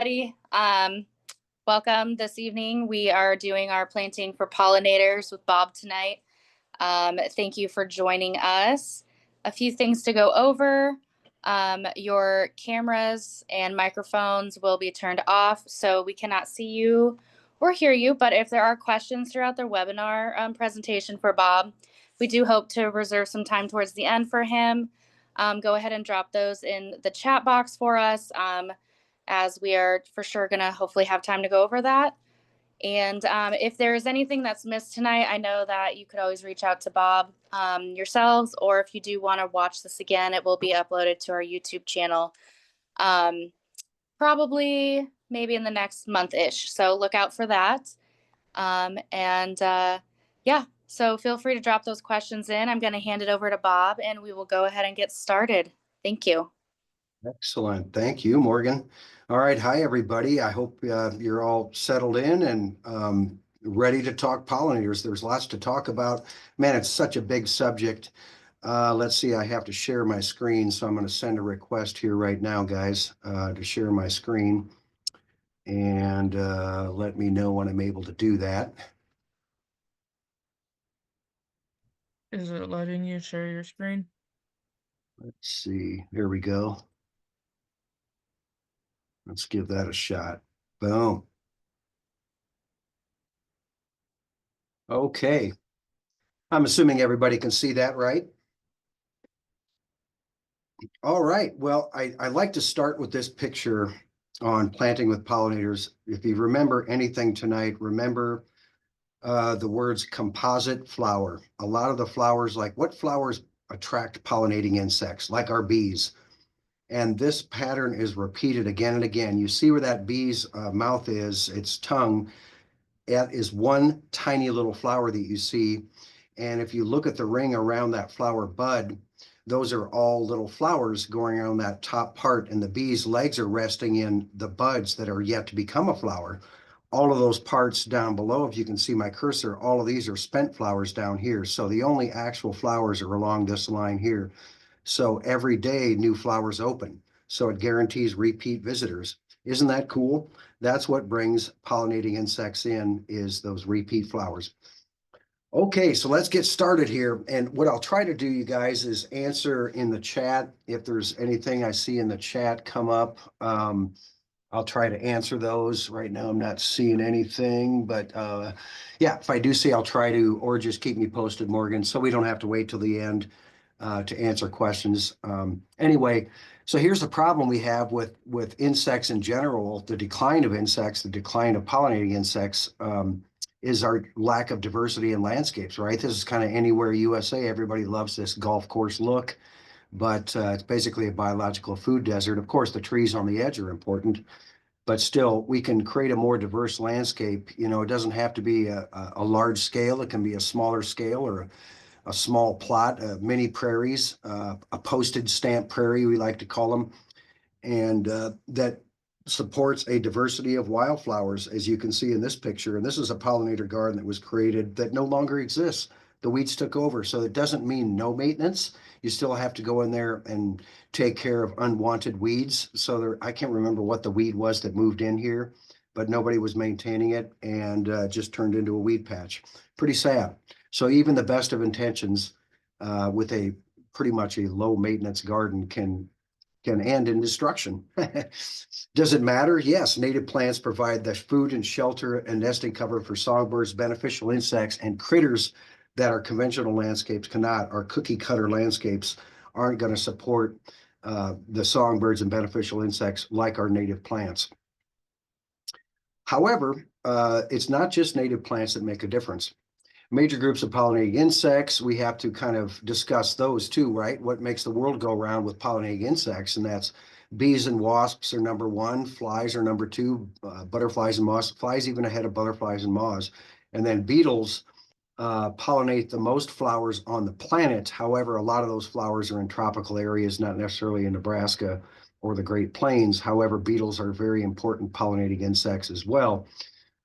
everybody. Welcome this evening. We are doing our planting for pollinators with Bob tonight. Thank you for joining us. A few things to go over. Your cameras and microphones will be turned off, so we cannot see you or hear you. But if there are questions throughout the webinar presentation for Bob, we do hope to reserve some time towards the end for him. Go ahead and drop those in the chat box for us, as we are for sure going to hopefully have time to go over that. And if there is anything that's missed tonight, I know that you could always reach out to Bob yourselves, or if you do want to watch this again, it will be uploaded to our YouTube channel probably maybe in the next month-ish. So look out for that. Yeah, so feel free to drop those questions in. I'm going to hand it over to Bob, and we will go ahead and get started. Thank you. Excellent. Thank you, Morgan. All right. Hi, everybody. I hope you're all settled in and ready to talk pollinators. There's lots to talk about. Man, it's such a big subject. Let's see. I have to share my screen, so I'm going to send a request here right now, guys, to share my screen. And let me know when I'm able to do that. Is it letting you share your screen? Let's see. Here we go. Let's give that a shot. Boom. Okay. I'm assuming everybody can see that, right? All right. Well, I like to start with this picture on planting with pollinators. If you remember anything tonight, remember the words composite flower. A lot of the flowers, like what flowers attract pollinating insects, like our bees. And this pattern is repeated again and again. You see where that bee's mouth is, its tongue. That is one tiny little flower that you see. And if you look at the ring around that flower bud, those are all little flowers going around that top part, and the bee's legs are resting in the buds that are yet to become a flower. All of those parts down below, if you can see my cursor, all of these are spent flowers down here. So the only actual flowers are along this line here. So every day new flowers open. So it guarantees repeat visitors. Isn't that cool? That's what brings pollinating insects in, is those repeat flowers. Okay, so let's get started here. And what I'll try to do, you guys, is answer in the chat. If there's anything I see in the chat come up, I'll try to answer those. Right now, I'm not seeing anything, but yeah, if I do see, I'll try to, or just keep me posted, Morgan, so we don't have to wait till the end to answer questions. Anyway, so here's the problem we have with insects in general, the decline of insects, the decline of pollinating insects, is our lack of diversity in landscapes, right? This is kind of anywhere USA. Everybody loves this golf course look, but it's basically a biological food desert. Of course, the trees on the edge are important, but still, we can create a more diverse landscape. You know, it doesn't have to be a large scale. It can be a smaller scale, or a small plot, mini prairies, a postage stamp prairie, we like to call them, and that supports a diversity of wildflowers, as you can see in this picture. And this is a pollinator garden that was created that no longer exists. The weeds took over. So it doesn't mean no maintenance. You still have to go in there and take care of unwanted weeds. So there, I can't remember what the weed was that moved in here, but nobody was maintaining it, and just turned into a weed patch. Pretty sad. So even the best of intentions with a pretty much a low maintenance garden can end in destruction. Does it matter? Yes, native plants provide the food and shelter and nesting cover for songbirds, beneficial insects, and critters that our conventional landscapes cannot. Our cookie cutter landscapes aren't going to support the songbirds and beneficial insects like our native plants. However, it's not just native plants that make a difference. Major groups of pollinating insects, we have to kind of discuss those too, right? What makes the world go round with pollinating insects, and that's bees and wasps are number one, flies are number two, butterflies and moths, flies even ahead of butterflies and moths. And then beetles pollinate the most flowers on the planet. However, a lot of those flowers are in tropical areas, not necessarily in Nebraska or the Great Plains. However, beetles are very important pollinating insects as well.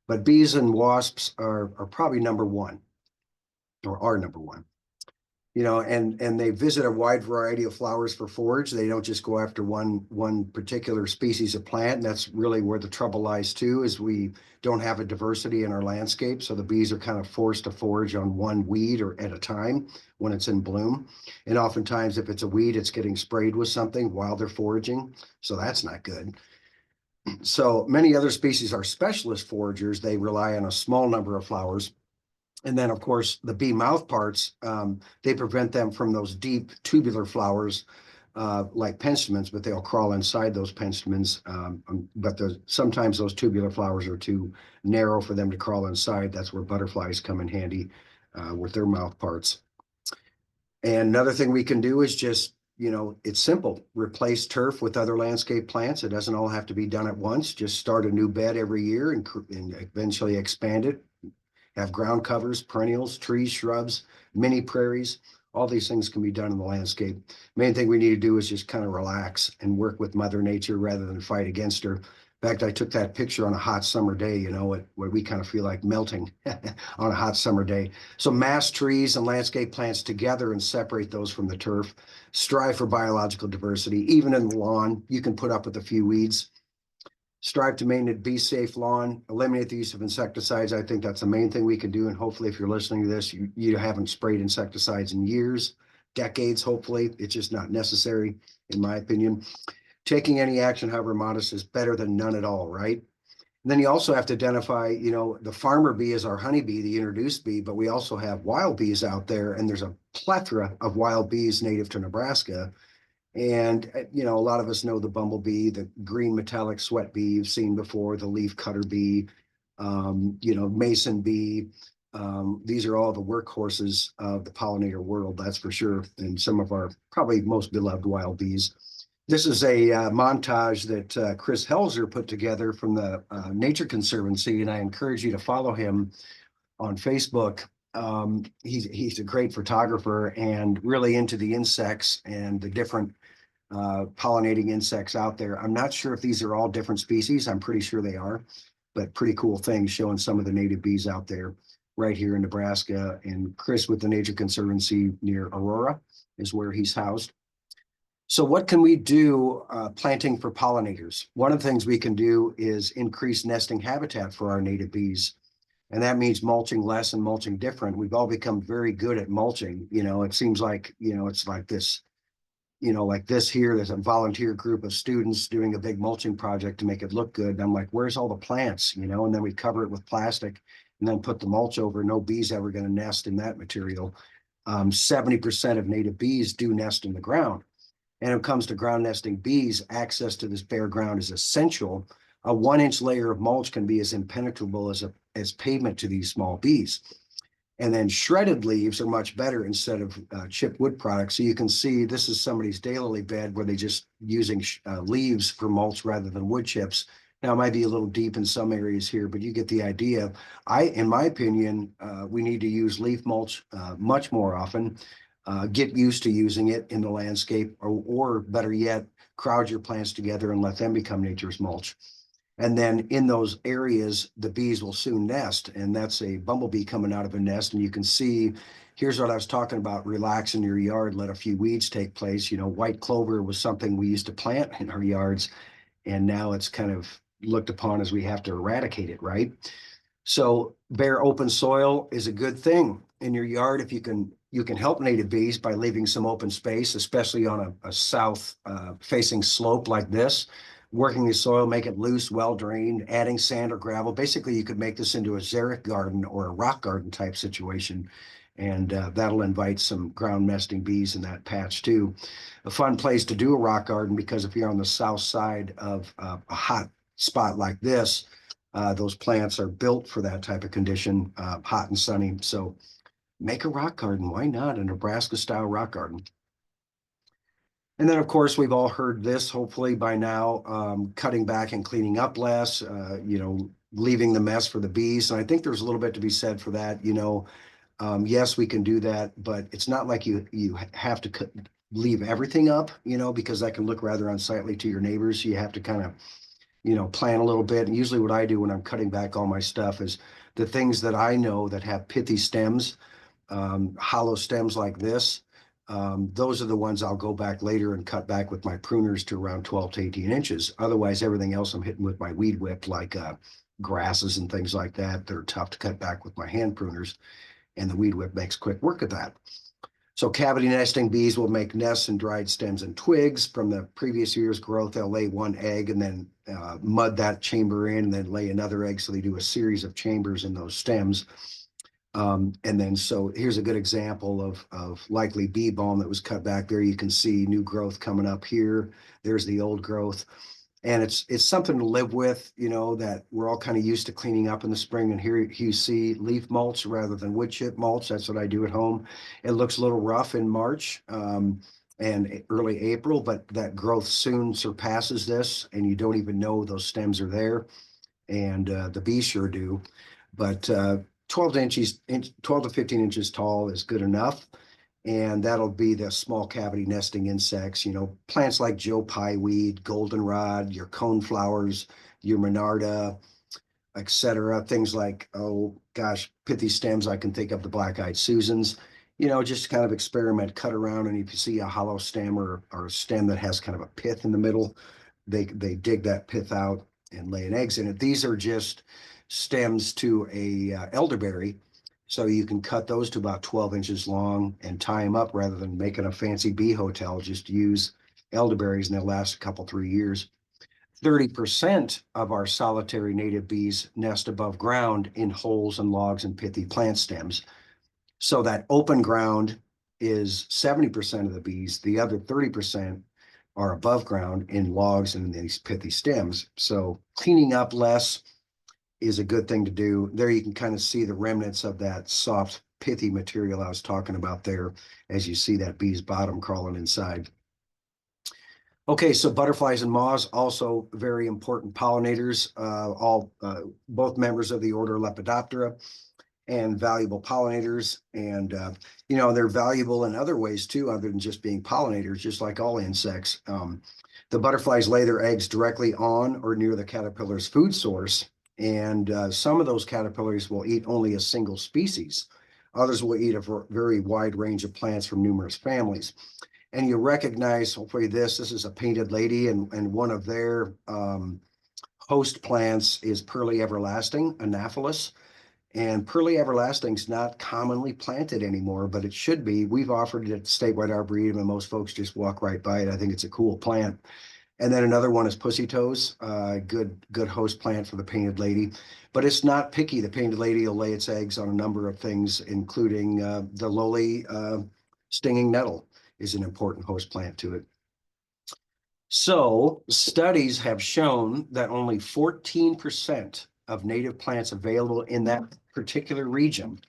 But bees and wasps are probably number one, or are number one. you know, and they visit a wide variety of flowers for forage. They don't just go after one particular species of plant. And that's really where the trouble lies too, is we don't have a diversity in our landscape. So the bees are kind of forced to forage on one weed or at a time when it's in bloom. And oftentimes if it's a weed, it's getting sprayed with something while they're foraging. So that's not good. So many other species are specialist foragers. They rely on a small number of flowers. And then, of course, the bee mouth parts, they prevent them from those deep tubular flowers like penstemons, but they'll crawl inside those penstemons. But sometimes those tubular flowers are too narrow for them to crawl inside. That's where butterflies come in handy with their mouth parts. And another thing we can do is just, you know, it's simple. Replace turf with other landscape plants. It doesn't all have to be done at once. Just start a new bed every year and eventually expand it. Have ground covers, perennials, trees, shrubs, mini prairies. All these things can be done in the landscape. Main thing we need to do is just kind of relax and work with Mother Nature rather than fight against her. In fact, I took that picture on a hot summer day, you know, where we kind of feel like melting on a hot summer day. So mass trees and landscape plants together and separate those from the turf. Strive for biological diversity. Even in the lawn, you can put up with a few weeds. Strive to maintain a bee-safe lawn, eliminate the use of insecticides. I think that's the main thing we can do. And hopefully, if you're listening to this, you haven't sprayed insecticides in years, decades, hopefully. It's just not necessary, in my opinion. Taking any action, however modest, is better than none at all, right? And then you also have to identify, you know, the farmer bee is our honeybee, the introduced bee, but we also have wild bees out there, and there's a plethora of wild bees native to Nebraska. And, you know, a lot of us know the bumblebee, the green metallic sweat bee you've seen before, the leaf cutter bee, you know, mason bee. These are all the workhorses of the pollinator world, that's for sure. And some of our probably most beloved wild bees. This is a montage that Chris Helzer put together from the Nature Conservancy, and I encourage you to follow him on Facebook. He's a great photographer and really into the insects and the different pollinating insects out there. I'm not sure if these are all different species. I'm pretty sure they are, but pretty cool things showing some of the native bees out there right here in Nebraska. And Chris with the Nature Conservancy near Aurora is where he's housed. So what can we do planting for pollinators? One of the things we can do is increase nesting habitat for our native bees. And that means mulching less and mulching different. We've all become very good at mulching. You know, it seems like, you know, it's like this, you know, like this here, there's a volunteer group of students doing a big mulching project to make it look good. And I'm like, where's all the plants, you know? And then we cover it with plastic and then put the mulch over. No bee's ever going to nest in that material. 70% of native bees do nest in the ground. And when it comes to ground nesting bees, access to this bare ground is essential. A 1-inch layer of mulch can be as impenetrable as pavement to these small bees. And then shredded leaves are much better instead of chipped wood products. So you can see this is somebody's daylily bed where they just using leaves for mulch rather than wood chips. Now it might be a little deep in some areas here, but you get the idea. In my opinion, we need to use leaf mulch much more often. Get used to using it in the landscape, or better yet, crowd your plants together and let them become nature's mulch. And then in those areas, the bees will soon nest. And that's a bumblebee coming out of a nest. And you can see, here's what I was talking about, relax in your yard, let a few weeds take place. You know, white clover was something we used to plant in our yards. And now it's kind of looked upon as we have to eradicate it, right? So bare open soil is a good thing in your yard. If you can help native bees by leaving some open space, especially on a south facing slope like this. Working the soil, make it loose, well drained, adding sand or gravel. Basically, you could make this into a xeric garden or a rock garden type situation. And that'll invite some ground nesting bees in that patch too. A fun place to do a rock garden, because if you're on the south side of a hot spot like this, those plants are built for that type of condition, hot and sunny. So make a rock garden. Why not? A Nebraska style rock garden. And then, of course, we've all heard this, hopefully by now, cutting back and cleaning up less, you know, leaving the mess for the bees. And I think there's a little bit to be said for that. You know, yes, we can do that, but it's not like you have to leave everything up, you know, because that can look rather unsightly to your neighbors. You have to kind of, you know, plan a little bit. And usually what I do when I'm cutting back all my stuff is the things that I know that have pithy stems, hollow stems like this. those are the ones I'll go back later and cut back with my pruners to around 12 to 18 inches. Otherwise, everything else I'm hitting with my weed whip, like grasses and things like that. They're tough to cut back with my hand pruners, and the weed whip makes quick work of that. So cavity nesting bees will make nests in dried stems and twigs from the previous year's growth. They'll lay one egg and then mud that chamber in and then lay another egg. So they do a series of chambers in those stems. And then, so here's a good example of likely bee balm that was cut back there. You can see new growth coming up here. There's the old growth. And it's something to live with, you know, that we're all kind of used to cleaning up in the spring. And here you see leaf mulch rather than wood chip mulch. That's what I do at home. It looks a little rough in March and early April, but that growth soon surpasses this, and you don't even know those stems are there. And the bees sure do. But 12 to 15 inches tall is good enough. And that'll be the small cavity nesting insects, you know, plants like Joe Pye weed, goldenrod, your coneflowers, your monarda, etc. Things like, oh gosh, pithy stems. I can think of the black-eyed Susans, you know, just kind of experiment, cut around. And if you see a hollow stem or a stem that has kind of a pith in the middle, they dig that pith out and lay eggs in it. These are just stems to a elderberry. So you can cut those to about 12 inches long and tie them up rather than making a fancy bee hotel. Just use elderberries and they'll last a couple, 3 years. 30% of our solitary native bees nest above ground in holes and logs and pithy plant stems. So that open ground is 70% of the bees. The other 30% are above ground in logs and these pithy stems. So cleaning up less is a good thing to do. There you can kind of see the remnants of that soft, pithy material I was talking about there as you see that bee's bottom crawling inside. Okay, so butterflies and moths, also very important pollinators, both members of the order Lepidoptera and valuable pollinators. And, you know, they're valuable in other ways too, other than just being pollinators, just like all insects. The butterflies lay their eggs directly on or near the caterpillar's food source. And some of those caterpillars will eat only a single species. Others will eat a very wide range of plants from numerous families. And you recognize, hopefully this is a painted lady, and one of their host plants is Pearly Everlasting, Anaphyllus. And Pearly Everlasting is not commonly planted anymore, but it should be. We've offered it at the Statewide Arboretum, and most folks just walk right by it. I think it's a cool plant. And then another one is Pussy Toes, good host plant for the painted lady. But it's not picky. The painted lady will lay its eggs on a number of things, including the lowly stinging nettle is an important host plant to it. So studies have shown that only 14% of native plants available in that particular region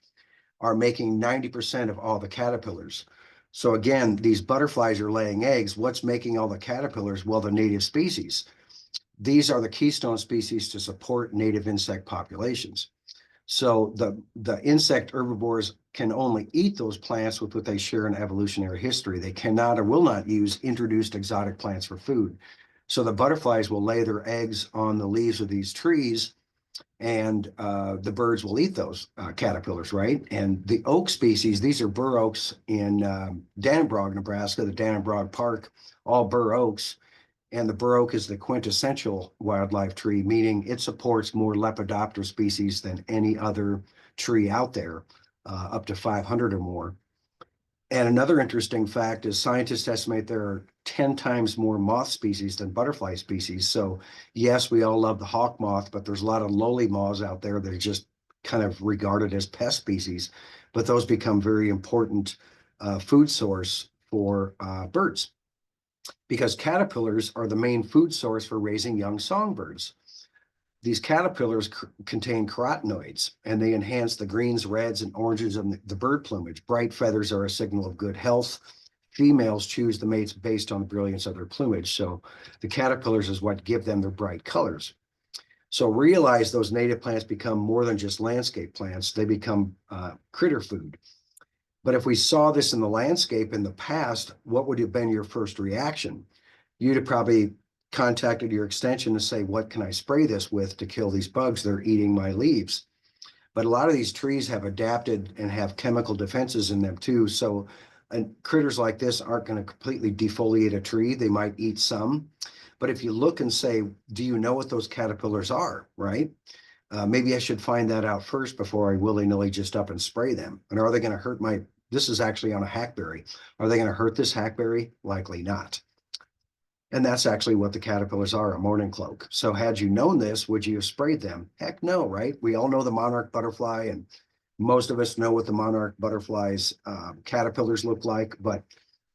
are making 90% of all the caterpillars. So again, these butterflies are laying eggs. What's making all the caterpillars? Well, the native species. These are the keystone species to support native insect populations. So the insect herbivores can only eat those plants with what they share in evolutionary history. They cannot or will not use introduced exotic plants for food. So the butterflies will lay their eggs on the leaves of these trees, and the birds will eat those caterpillars, right? And the oak species, these are bur oaks in Dannebrog, Nebraska, the Dannebrog Park, all bur oaks. And the bur oak is the quintessential wildlife tree, meaning it supports more Lepidoptera species than any other tree out there, up to 500 or more. And another interesting fact is scientists estimate there are 10 times more moth species than butterfly species. So yes, we all love the hawk moth, but there's a lot of lowly moths out there that are just kind of regarded as pest species, but those become very important food source for birds, because caterpillars are the main food source for raising young songbirds. These caterpillars contain carotenoids, and they enhance the greens, reds, and oranges of the bird plumage. Bright feathers are a signal of good health. Females choose the mates based on the brilliance of their plumage. So the caterpillars is what give them their bright colors. So realize those native plants become more than just landscape plants. They become critter food. But if we saw this in the landscape in the past, what would have been your first reaction? You'd have probably contacted your extension to say, what can I spray this with to kill these bugs? They're eating my leaves. But a lot of these trees have adapted and have chemical defenses in them too. So And critters like this aren't going to completely defoliate a tree. They might eat some. But if you look and say, do you know what those caterpillars are, right? Maybe I should find that out first before I willy-nilly just up and spray them. And are they going to hurt this is actually on a hackberry. Are they going to hurt this hackberry? Likely not. And that's actually what the caterpillars are, a mourning cloak. So had you known this, would you have sprayed them? Heck no, right? We all know the monarch butterfly, and most of us know what the monarch butterflies caterpillars look like, but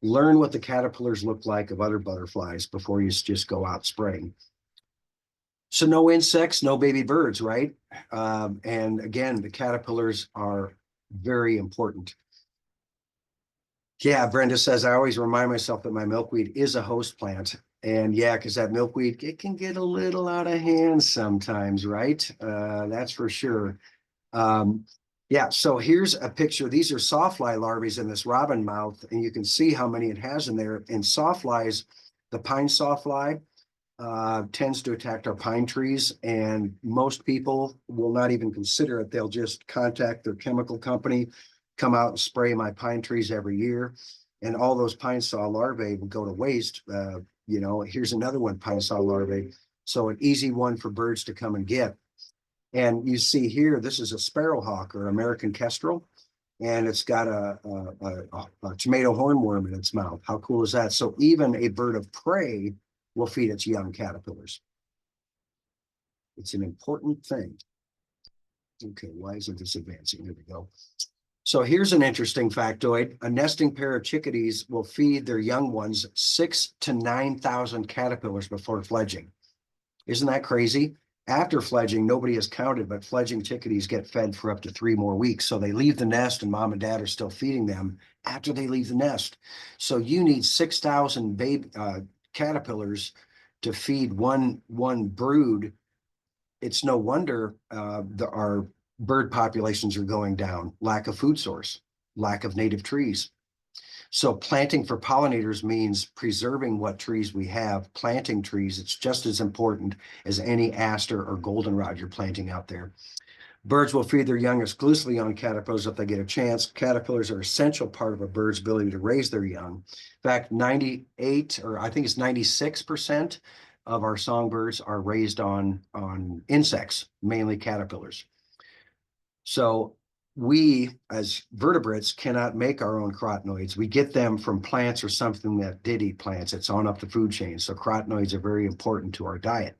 learn what the caterpillars look like of other butterflies before you just go out spraying. So no insects, no baby birds, right? And again, the caterpillars are very important. Yeah, Brenda says, I always remind myself that my milkweed is a host plant. And yeah, because that milkweed, it can get a little out of hand sometimes, right? That's for sure. Yeah, so here's a picture. These are sawfly larvae in this robin mouth, and you can see how many it has in there. And sawflies, the pine sawfly, tends to attack our pine trees, and most people will not even consider it. They'll just contact their chemical company, come out and spray my pine trees every year, and all those pine saw larvae will go to waste. Here's another one, pine saw larvae. So an easy one for birds to come and get. And you see here, this is a sparrowhawk or American kestrel, and it's got a tomato hornworm in its mouth. How cool is that? So even a bird of prey will feed its young caterpillars. It's an important thing. Okay, why isn't this advancing? Here we go. So here's an interesting factoid. A nesting pair of chickadees will feed their young ones 6,000 to 9,000 caterpillars before fledging. Isn't that crazy? After fledging, nobody has counted, but fledging chickadees get fed for up to 3 more weeks. So they leave the nest and mom and dad are still feeding them after they leave the nest. So you need 6,000 baby caterpillars to feed one brood. It's no wonder our bird populations are going down. Lack of food source, lack of native trees. So planting for pollinators means preserving what trees we have, planting trees. It's just as important as any aster or goldenrod you're planting out there. Birds will feed their young exclusively on caterpillars if they get a chance. Caterpillars are an essential part of a bird's ability to raise their young. In fact, 98, or I think it's 96% of our songbirds are raised on insects, mainly caterpillars. So we, as vertebrates, cannot make our own carotenoids. We get them from plants or something that did eat plants. It's on up the food chain. So carotenoids are very important to our diet.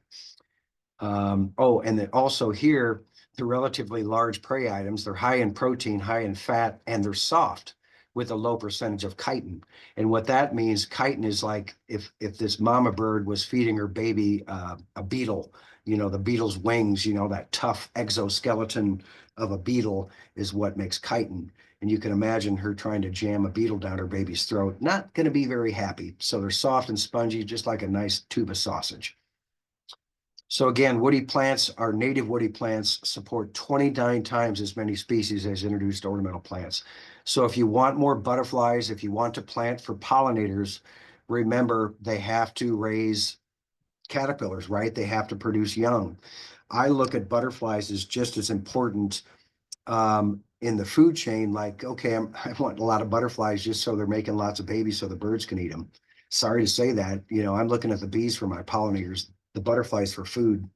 And then also here, the relatively large prey items, they're high in protein, high in fat, and they're soft with a low percentage of chitin. And what that means, chitin is like if this mama bird was feeding her baby a beetle, the beetle's wings, that tough exoskeleton of a beetle is what makes chitin. And you can imagine her trying to jam a beetle down her baby's throat, not going to be very happy. So they're soft and spongy, just like a nice tube of sausage. So again, woody plants, our native woody plants support 29 times as many species as introduced ornamental plants. So if you want more butterflies, if you want to plant for pollinators, remember they have to raise caterpillars, right? They have to produce young. I look at butterflies as just as important in the food chain. Like, okay, I want a lot of butterflies just so they're making lots of babies so the birds can eat them. Sorry to say that, I'm looking at the bees for my pollinators, the butterflies for food.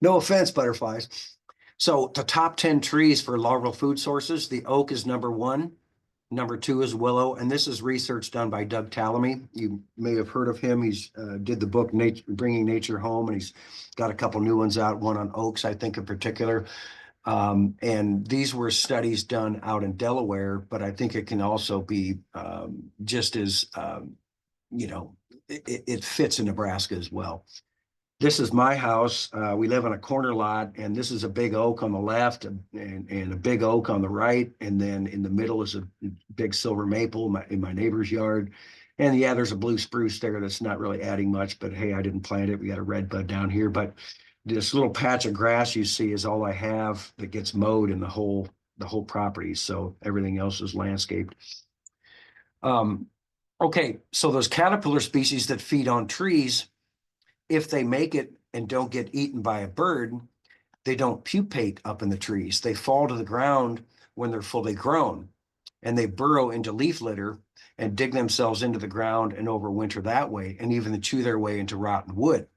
No offense, butterflies. So the top 10 trees for larval food sources, the oak is number 1. Number 2 is willow, and this is research done by Doug Tallamy. You may have heard of him. He's did the book Bringing Nature Home, and he's got a couple new ones out, one on oaks, I think in particular. And these were studies done out in Delaware, but I think it can also be just as, it fits in Nebraska as well. This is my house. We live on a corner lot, and this is a big oak on the left and a big oak on the right. And then in the middle is a big silver maple in my neighbor's yard. And yeah, there's a blue spruce there that's not really adding much, but hey, I didn't plant it. We got a red bud down here, but this little patch of grass you see is all I have that gets mowed in the whole property. So everything else is landscaped. Okay, so those caterpillar species that feed on trees, if they make it and don't get eaten by a bird, they don't pupate up in the trees. They fall to the ground when they're fully grown. and they burrow into leaf litter and dig themselves into the ground and overwinter that way, and even chew their way into rotten wood.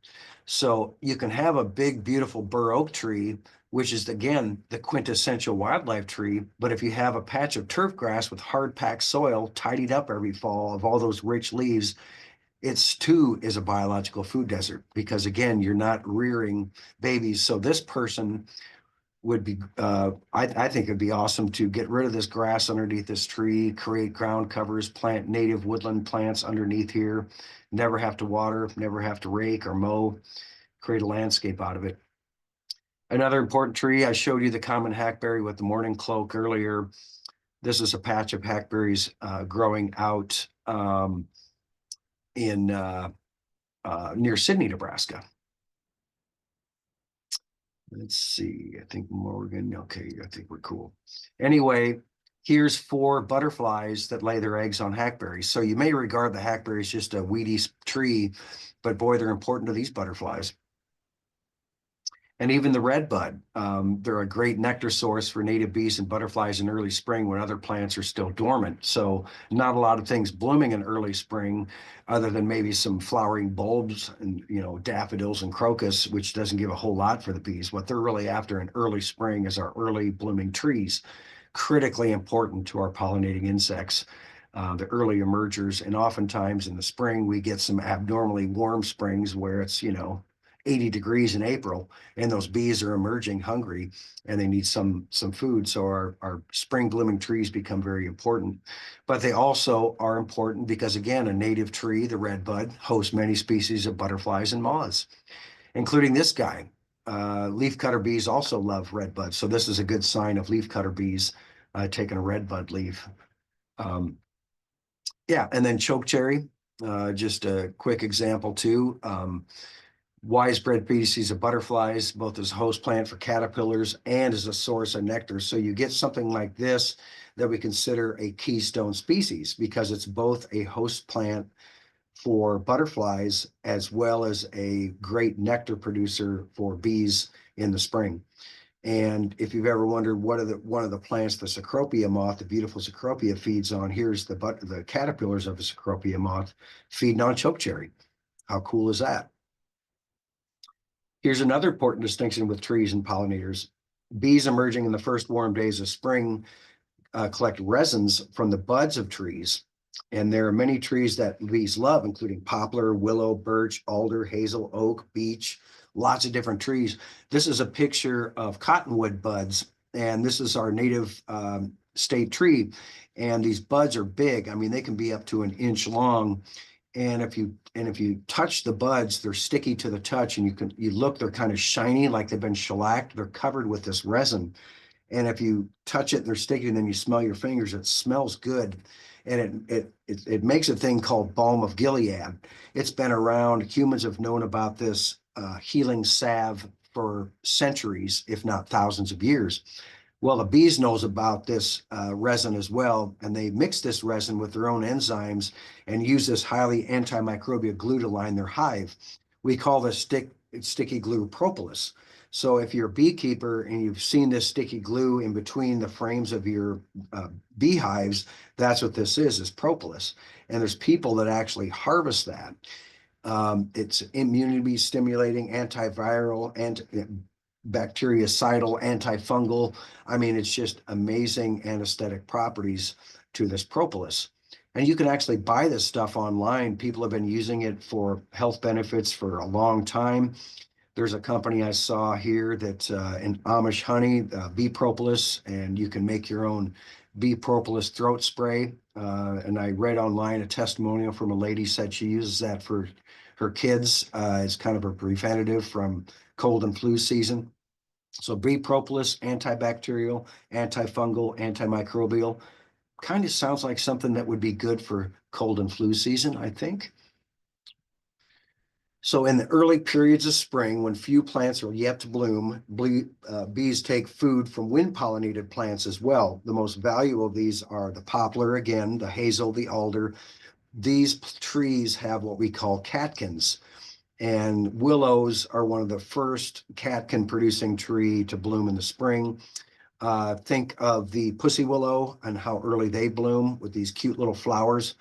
So you can have a big, beautiful bur oak tree, which is, again, the quintessential wildlife tree. But if you have a patch of turf grass with hard packed soil tidied up every fall of all those rich leaves, it's too is a biological food desert, because again, you're not rearing babies. So this person would be, I think it'd be awesome to get rid of this grass underneath this tree, create ground covers, plant native woodland plants underneath here, never have to water, never have to rake or mow, create a landscape out of it. Another important tree, I showed you the common hackberry with the morning cloak earlier. This is a patch of hackberries growing out in near Sidney, Nebraska. Let's see, I think Morgan, okay, I think we're cool. Anyway, here's 4 butterflies that lay their eggs on hackberries. So you may regard the hackberry as just a weedy tree, but boy, they're important to these butterflies. And even the redbud, they're a great nectar source for native bees and butterflies in early spring when other plants are still dormant. So not a lot of things blooming in early spring, other than maybe some flowering bulbs and, you know, daffodils and crocus, which doesn't give a whole lot for the bees. What they're really after in early spring is our early blooming trees, critically important to our pollinating insects. The early emergers, and oftentimes in the spring, we get some abnormally warm springs where it's, you know, 80 degrees in April, and those bees are emerging hungry and they need some food. So our spring blooming trees become very important. But they also are important because, again, a native tree, the redbud, hosts many species of butterflies and moths, including this guy. Leafcutter bees also love redbud. So this is a good sign of leafcutter bees taking a redbud leaf. Yeah, and then chokecherry, just a quick example too. Widespread species of butterflies, both as a host plant for caterpillars and as a source of nectar. So you get something like this that we consider a keystone species, because it's both a host plant for butterflies as well as a great nectar producer for bees in the spring. And if you've ever wondered what are one of the plants the cecropia moth, the beautiful cecropia, feeds on, here's the caterpillars of a cecropia moth feeding on chokecherry. How cool is that? Here's another important distinction with trees and pollinators. Bees emerging in the first warm days of spring collect resins from the buds of trees. And there are many trees that bees love, including poplar, willow, birch, alder, hazel, oak, beech, lots of different trees. This is a picture of cottonwood buds, and this is our native state tree. And these buds are big. I mean, they can be up to 1 inch long. And if you touch the buds, they're sticky to the touch, and you look, they're kind of shiny, like they've been shellacked. They're covered with this resin. And if you touch it, they're sticky, and then you smell your fingers, it smells good. And it makes a thing called balm of Gilead. It's been around. Humans have known about this healing salve for centuries, if not thousands of years. Well, the bees knows about this resin as well, and they mix this resin with their own enzymes and use this highly antimicrobial glue to line their hive. We call this sticky glue propolis. So if you're a beekeeper and you've seen this sticky glue in between the frames of your beehives, that's what this is propolis. And there's people that actually harvest that. It's immunity stimulating, antiviral, and bactericidal, antifungal. I mean, it's just amazing anesthetic properties to this propolis. And you can actually buy this stuff online. People have been using it for health benefits for a long time. There's a company I saw here that's in Amish honey, bee propolis, and you can make your own bee propolis throat spray. And I read online a testimonial from a lady said she uses that for her kids as kind of a preventative from cold and flu season. So bee propolis, antibacterial, antifungal, antimicrobial, kind of sounds like something that would be good for cold and flu season, I think. So in the early periods of spring, when few plants are yet to bloom, bees take food from wind-pollinated plants as well. The most valuable of these are the poplar, again, the hazel, the alder. These trees have what we call catkins, and willows are one of the first catkin-producing tree to bloom in the spring. Think of the pussy willow and how early they bloom with these cute little flowers.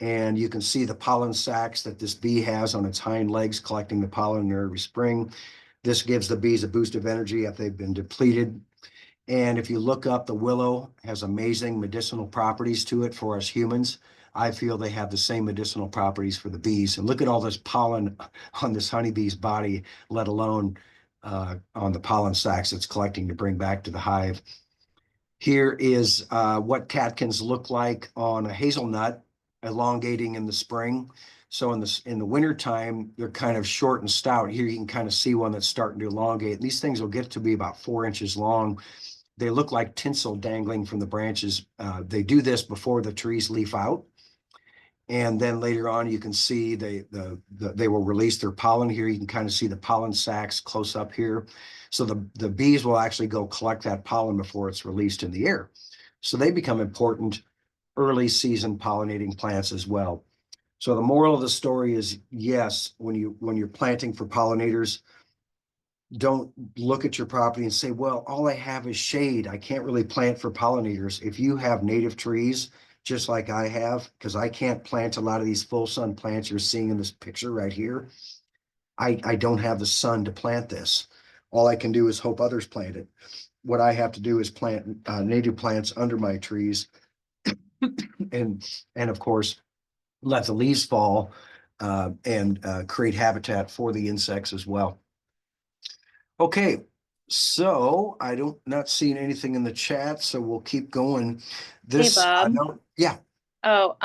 And you can see the pollen sacs that this bee has on its hind legs collecting the pollen every spring. This gives the bees a boost of energy if they've been depleted. And if you look up, the willow has amazing medicinal properties to it for us humans. I feel they have the same medicinal properties for the bees. And look at all this pollen on this honeybee's body, let alone on the pollen sacs it's collecting to bring back to the hive. Here is what catkins look like on a hazelnut, elongating in the spring. So in the wintertime, they're kind of short and stout. Here you can kind of see one that's starting to elongate. These things will get to be about 4 inches long. They look like tinsel dangling from the branches. They do this before the trees leaf out. And then later on, you can see they will release their pollen here. You can kind of see the pollen sacs close up here. So the bees will actually go collect that pollen before it's released in the air. So they become important early season pollinating plants as well. So the moral of the story is, yes, when you're planting for pollinators, don't look at your property and say, well, all I have is shade. I can't really plant for pollinators. If you have native trees, just like I have, because I can't plant a lot of these full sun plants you're seeing in this picture right here. I don't have the sun to plant this. All I can do is hope others plant it. What I have to do is plant native plants under my trees and of course, let the leaves fall and create habitat for the insects as well. Okay, so I don't not seeing anything in the chat, so we'll keep going. This, Bob. Yeah. Oh,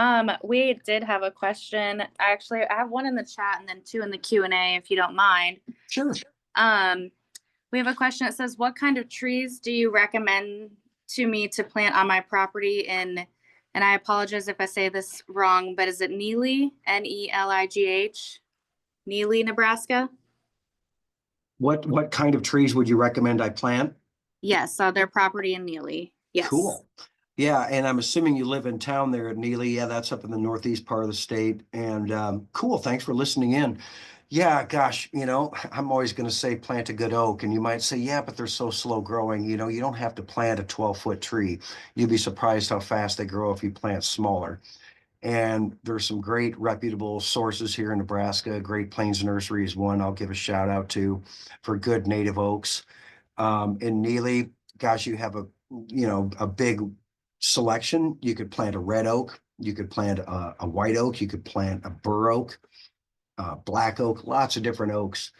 we did have a question. Actually, I have one in the chat and then two in the Q&A, if you don't mind. Sure. We have a question that says, what kind of trees do you recommend to me to plant on my property in, and I apologize if I say this wrong, but is it Neligh, N-E-L-I-G-H, Neligh, Nebraska? What kind of trees would you recommend I plant? Yes, on their property in Neligh. Yes. Cool. Yeah, and I'm assuming you live in town there at Neligh. Yeah, that's up in the northeast part of the state. And cool, thanks for listening in. Yeah, gosh, I'm always going to say plant a good oak. And you might say, yeah, but they're so slow growing. You don't have to plant a 12-foot tree. You'd be surprised how fast they grow if you plant smaller. And there's some great reputable sources here in Nebraska. Great Plains Nursery is one I'll give a shout out to for good native oaks. In Neligh, gosh, you have a big selection. You could plant a red oak. You could plant a white oak. You could plant a bur oak, black oak, lots of different oaks.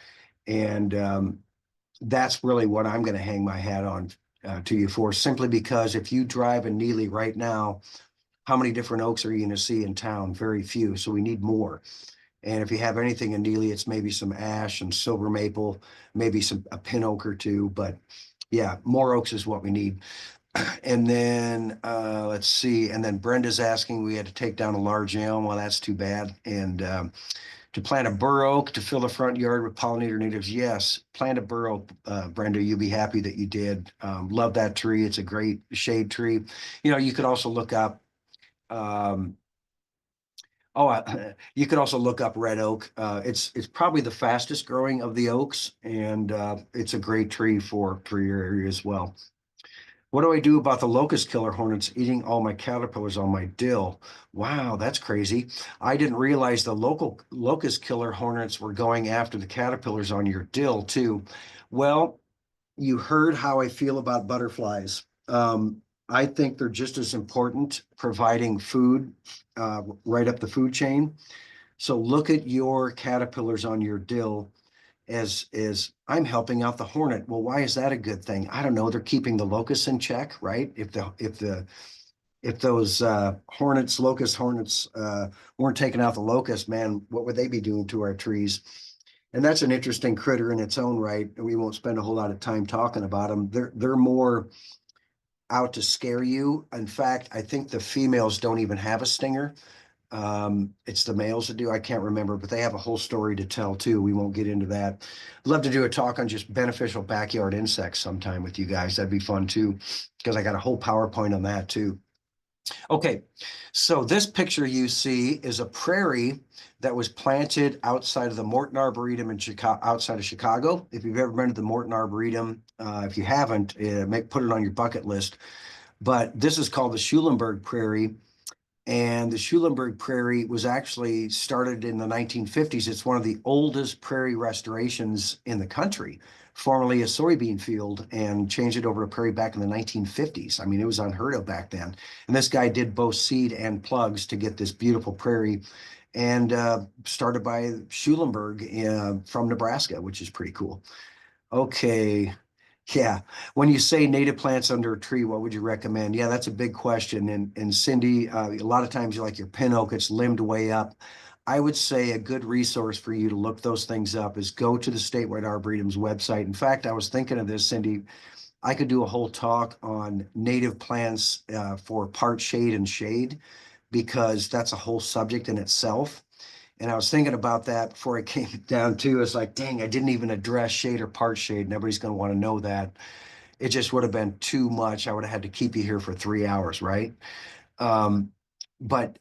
And that's really what I'm going to hang my hat on to you for, simply because if you drive in Neligh right now, how many different oaks are you going to see in town? Very few. So we need more. And if you have anything in Neligh, it's maybe some ash and silver maple, maybe a pin oak or two. But yeah, more oaks is what we need. And then let's see. And then Brenda's asking, we had to take down a large elm. Well, that's too bad. And to plant a bur oak to fill the front yard with pollinator natives, yes, plant a bur oak, Brenda. You'll be happy that you did. Love that tree. It's a great shade tree. You could also look up. You could also look up red oak. It's probably the fastest growing of the oaks, and it's a great tree for your area as well. What do I do about the locust killer hornets eating all my caterpillars on my dill? Wow, that's crazy. I didn't realize the local locust killer hornets were going after the caterpillars on your dill too. Well, you heard how I feel about butterflies. I think they're just as important, providing food right up the food chain. So look at your caterpillars on your dill as I'm helping out the hornet. Well, why is that a good thing? I don't know. They're keeping the locusts in check, right? If those locust hornets weren't taking out the locusts, man, what would they be doing to our trees? And that's an interesting critter in its own right. And we won't spend a whole lot of time talking about them. They're more out to scare you. In fact, I think the females don't even have a stinger. It's the males that do. I can't remember, but they have a whole story to tell too. We won't get into that. I'd love to do a talk on just beneficial backyard insects sometime with you guys. That'd be fun too, because I got a whole PowerPoint on that too. Okay, so this picture you see is a prairie that was planted outside of the Morton Arboretum in Chicago, outside of Chicago. If you've ever been to the Morton Arboretum, if you haven't, put it on your bucket list. But this is called the Schulenburg Prairie. And the Schulenburg Prairie was actually started in the 1950s. It's one of the oldest prairie restorations in the country, formerly a soybean field, and changed it over to prairie back in the 1950s. I mean, it was unheard of back then. And this guy did both seed and plugs to get this beautiful prairie, and started by Schulenburg from Nebraska, which is pretty cool. Okay. Yeah. When you say native plants under a tree, what would you recommend? Yeah, that's a big question. And Cindy, a lot of times you like your pin oak, it's limbed way up. I would say a good resource for you to look those things up is go to the Statewide Arboretum's website. In fact, I was thinking of this, Cindy. I could do a whole talk on native plants for part shade and shade, because that's a whole subject in itself. And I was thinking about that before I came down to, it's like, dang, I didn't even address shade or part shade. And everybody's going to want to know that. It just would have been too much. I would have had to keep you here for 3 hours, right? But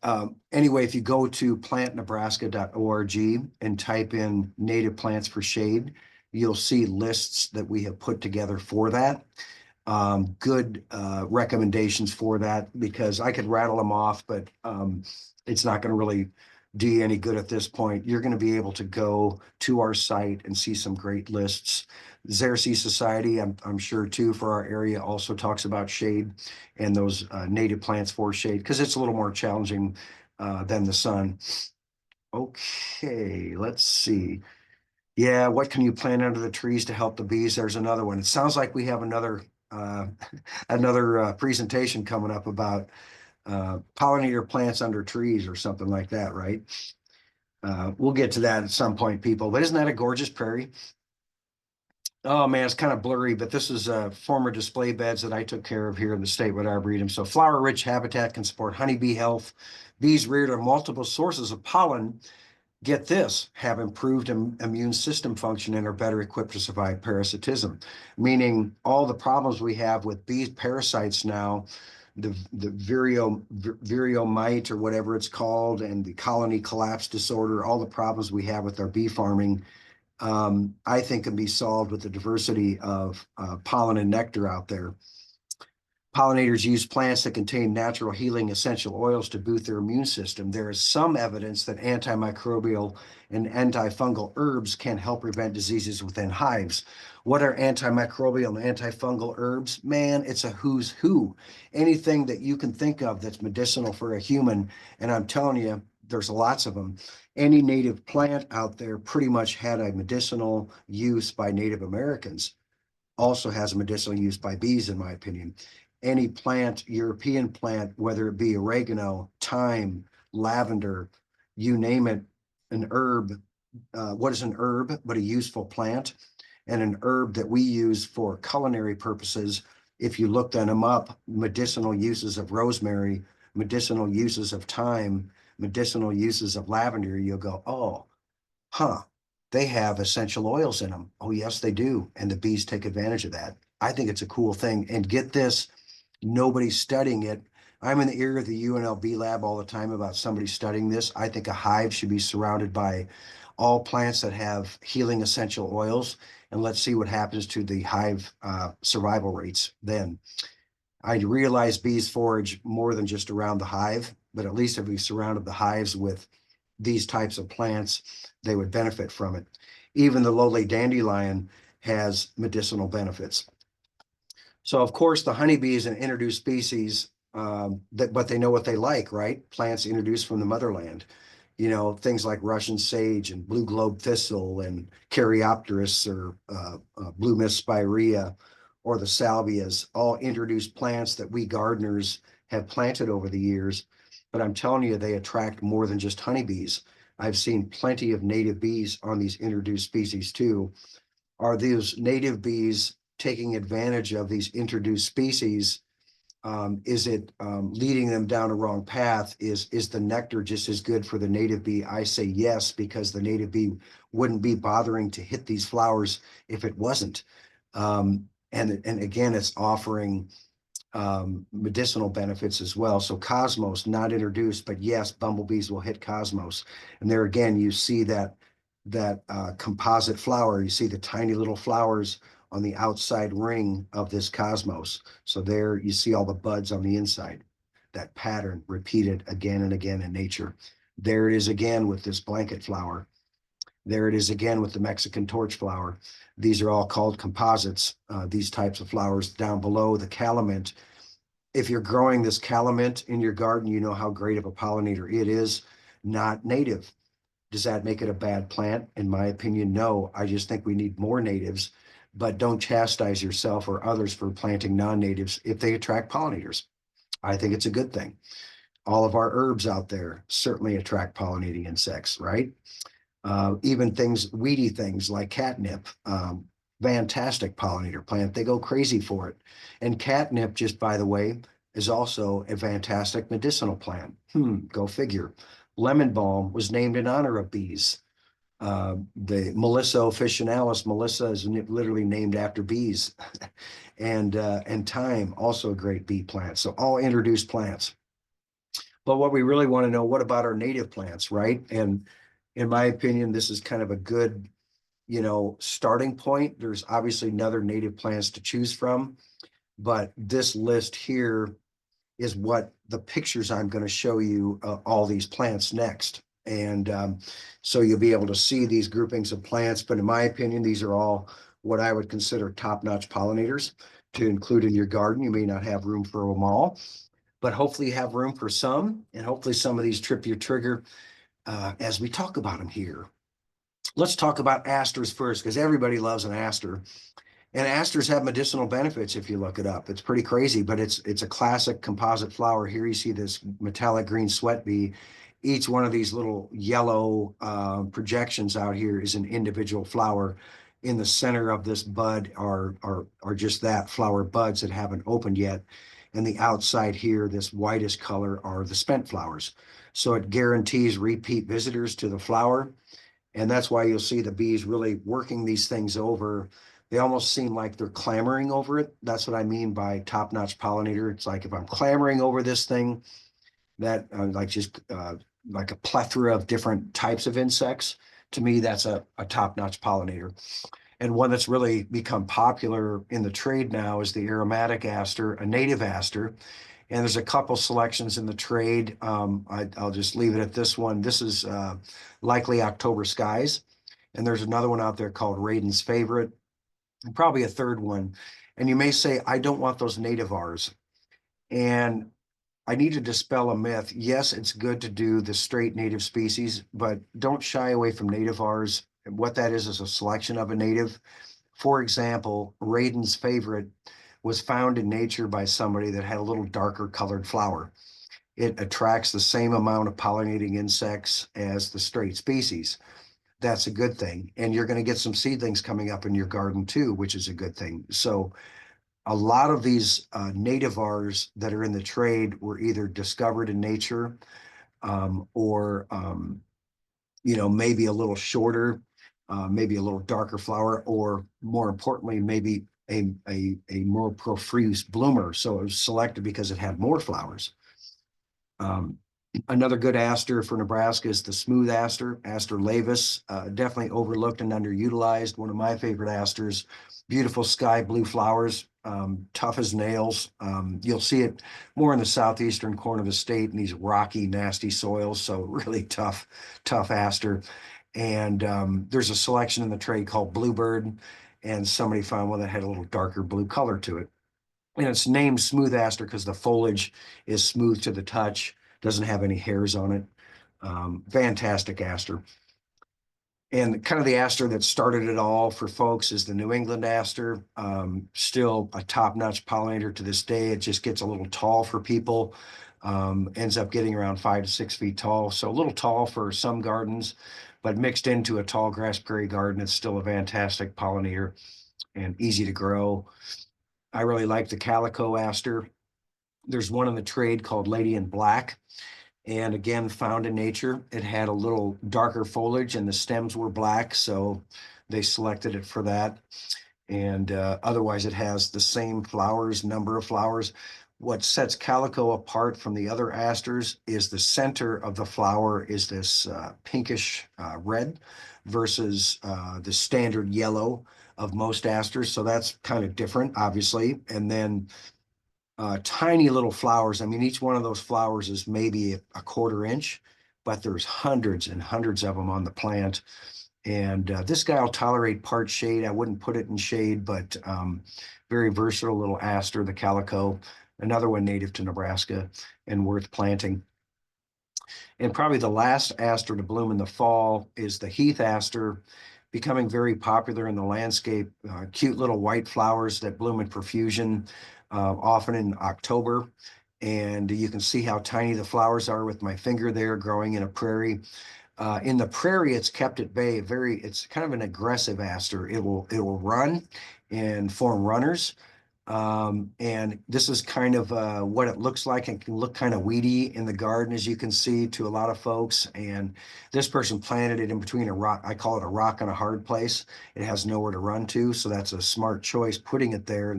anyway, if you go to plantnebraska.org and type in native plants for shade, you'll see lists that we have put together for that. Good recommendations for that, because I could rattle them off, but it's not going to really do you any good at this point. You're going to be able to go to our site and see some great lists. Xerces Society, I'm sure too, for our area also talks about shade and those native plants for shade, because it's a little more challenging than the sun. Okay, let's see. Yeah, what can you plant under the trees to help the bees? There's another one. It sounds like we have another presentation coming up about pollinator plants under trees or something like that, right? We'll get to that at some point, people. But isn't that a gorgeous prairie? Oh man, it's kind of blurry, but this is former display beds that I took care of here in the Statewide Arboretum. So flower-rich habitat can support honeybee health. Bees reared on multiple sources of pollen, get this, have improved immune system function and are better equipped to survive parasitism, meaning all the problems we have with bee parasites now, the vireo mite or whatever it's called, and the colony collapse disorder, all the problems we have with our bee farming, I think can be solved with the diversity of pollen and nectar out there. Pollinators use plants that contain natural healing essential oils to boost their immune system. There is some evidence that antimicrobial and antifungal herbs can help prevent diseases within hives. What are antimicrobial and antifungal herbs? Man, it's a who's who. Anything that you can think of that's medicinal for a human, and I'm telling you, there's lots of them. Any native plant out there pretty much had a medicinal use by Native Americans. Also has a medicinal use by bees, in my opinion. Any plant, European plant, whether it be oregano, thyme, lavender, you name it, an herb. What is an herb but a useful plant? And an herb that we use for culinary purposes, if you look them up, medicinal uses of rosemary, medicinal uses of thyme, medicinal uses of lavender, you'll go, oh, huh, they have essential oils in them. Oh, yes, they do. And the bees take advantage of that. I think it's a cool thing. And get this, nobody's studying it. I'm in the ear of the UNLV lab all the time about somebody studying this. I think a hive should be surrounded by all plants that have healing essential oils. And let's see what happens to the hive survival rates then. I realize bees forage more than just around the hive, but at least if we surrounded the hives with these types of plants, they would benefit from it. Even the lowly dandelion has medicinal benefits. So of course, the honeybee is an introduced species, but they know what they like, right? Plants introduced from the motherland. You know, things like Russian sage and blue globe thistle and Caryopteris or blue mist spirea or the salvias, all introduced plants that we gardeners have planted over the years. But I'm telling you, they attract more than just honeybees. I've seen plenty of native bees on these introduced species too. Are these native bees taking advantage of these introduced species? Is it leading them down a wrong path? Is the nectar just as good for the native bee? I say yes, because the native bee wouldn't be bothering to hit these flowers if it wasn't. And again, it's offering medicinal benefits as well. So cosmos, not introduced, but yes, bumblebees will hit cosmos. And there again, you see that composite flower. You see the tiny little flowers on the outside ring of this cosmos. So there you see all the buds on the inside. That pattern repeated again and again in nature. There it is again with this blanket flower. There it is again with the Mexican torch flower. These are all called composites, these types of flowers. Down below, the calamint. If you're growing this calamint in your garden, you know how great of a pollinator it is. Not native. Does that make it a bad plant? In my opinion, no. I just think we need more natives, but don't chastise yourself or others for planting non-natives if they attract pollinators. I think it's a good thing. All of our herbs out there certainly attract pollinating insects, right? Even things, weedy things like catnip, fantastic pollinator plant. They go crazy for it. And catnip, just by the way, is also a fantastic medicinal plant. Go figure. Lemon balm was named in honor of bees. The Melissa officinalis, Melissa is literally named after bees. and thyme, also a great bee plant. So all introduced plants. But what we really want to know, what about our native plants, right? And in my opinion, this is kind of a good, starting point. There's obviously other native plants to choose from, but this list here is what the pictures I'm going to show you, all these plants next. And so you'll be able to see these groupings of plants. But in my opinion, these are all what I would consider top-notch pollinators to include in your garden. You may not have room for them all, but hopefully you have room for some, and hopefully some of these trip your trigger as we talk about them here. Let's talk about asters first, because everybody loves an aster. And asters have medicinal benefits if you look it up. It's pretty crazy, but it's a classic composite flower. Here you see this metallic green sweat bee. Each one of these little yellow projections out here is an individual flower. In the center of this bud are just that, flower buds that haven't opened yet. And the outside here, this whitish color, are the spent flowers. So it guarantees repeat visitors to the flower. And that's why you'll see the bees really working these things over. They almost seem like they're clamoring over it. That's what I mean by top-notch pollinator. It's like if I'm clamoring over this thing, that like a plethora of different types of insects, to me, that's a top-notch pollinator. And one that's really become popular in the trade now is the aromatic aster, a native aster. And there's a couple selections in the trade. I'll just leave it at this one. This is likely October Skies. And there's another one out there called Raiden's Favorite, and probably a third one. And you may say, I don't want those nativars. And I need to dispel a myth. Yes, it's good to do the straight native species, but don't shy away from nativars. What that is a selection of a native. For example, Raiden's Favorite was found in nature by somebody that had a little darker colored flower. It attracts the same amount of pollinating insects as the straight species. That's a good thing. And you're going to get some seedlings coming up in your garden too, which is a good thing. So a lot of these nativars that are in the trade were either discovered in nature or maybe a little shorter, maybe a little darker flower, or more importantly, maybe a more profuse bloomer. So it was selected because it had more flowers. Another good aster for Nebraska is the smooth aster, Aster laevis, definitely overlooked and underutilized. One of my favorite asters, beautiful sky blue flowers, tough as nails. You'll see it more in the southeastern corner of the state in these rocky, nasty soils. So really tough aster. And there's a selection in the trade called Bluebird, and somebody found one that had a little darker blue color to it. And it's named smooth aster because the foliage is smooth to the touch, doesn't have any hairs on it. Fantastic aster. And kind of the aster that started it all for folks is the New England aster. Still a top-notch pollinator to this day. It just gets a little tall for people. Ends up getting around 5 to 6 feet tall. So a little tall for some gardens, but mixed into a tall grass prairie garden, it's still a fantastic pollinator and easy to grow. I really like the calico aster. There's one in the trade called Lady in Black. And again, found in nature. It had a little darker foliage and the stems were black, so they selected it for that. And otherwise it has the same flowers, number of flowers. What sets calico apart from the other asters is the center of the flower is this pinkish red versus the standard yellow of most asters. So that's kind of different, obviously. And then tiny little flowers. I mean, each one of those flowers is maybe a quarter inch, but there's hundreds and hundreds of them on the plant. And this guy will tolerate part shade. I wouldn't put it in shade, but very versatile little aster, the calico, another one native to Nebraska and worth planting. And probably the last aster to bloom in the fall is the heath aster, becoming very popular in the landscape. Cute little white flowers that bloom in profusion, often in October. And you can see how tiny the flowers are with my finger there growing in a prairie. In the prairie, it's kept at bay. It's kind of an aggressive aster. It will run and form runners. And this is kind of what it looks like. It can look kind of weedy in the garden, as you can see, to a lot of folks. And this person planted it in between a rock. I call it a rock and a hard place. It has nowhere to run to, so that's a smart choice putting it there,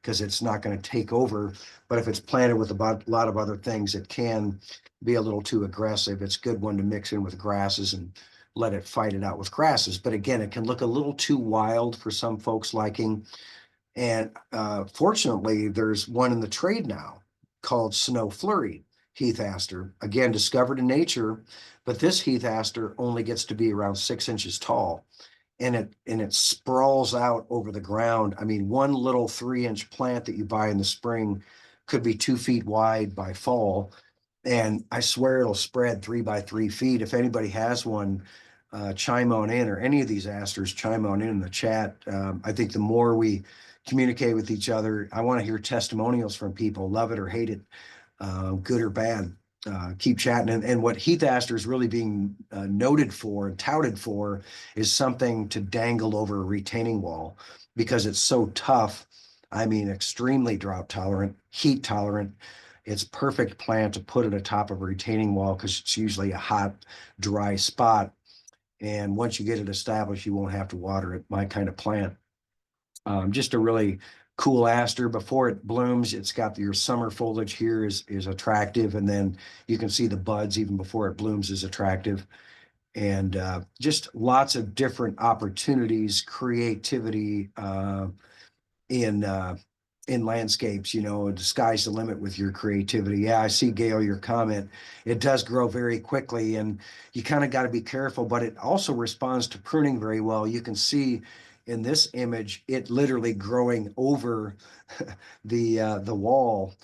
because it's not going to take over. But if it's planted with a lot of other things, it can be a little too aggressive. It's a good one to mix in with grasses and let it fight it out with grasses. But again, it can look a little too wild for some folks' liking. And fortunately, there's one in the trade now called Snow Flurry heath aster, again, discovered in nature, but this heath aster only gets to be around 6 inches tall. And it sprawls out over the ground. I mean, one little 3-inch plant that you buy in the spring could be 2 feet wide by fall. And I swear it'll spread 3 by 3 feet. If anybody has one, chime on in, or any of these asters, chime on in the chat. I think the more we communicate with each other, I want to hear testimonials from people, love it or hate it, good or bad. Keep chatting. And what heath aster is really being noted for and touted for is something to dangle over a retaining wall, because it's so tough. I mean, extremely drought tolerant, heat tolerant. It's perfect plant to put at the top of a retaining wall, because it's usually a hot, dry spot. And once you get it established, you won't have to water it. My kind of plant. Just a really cool aster. Before it blooms, it's got your summer foliage here is attractive, and then you can see the buds even before it blooms is attractive. And just lots of different opportunities, creativity in landscapes. You know, the sky's the limit with your creativity. Yeah, I see, Gail, your comment. It does grow very quickly, and you kind of got to be careful, but it also responds to pruning very well. You can see in this image, it literally growing over the wall.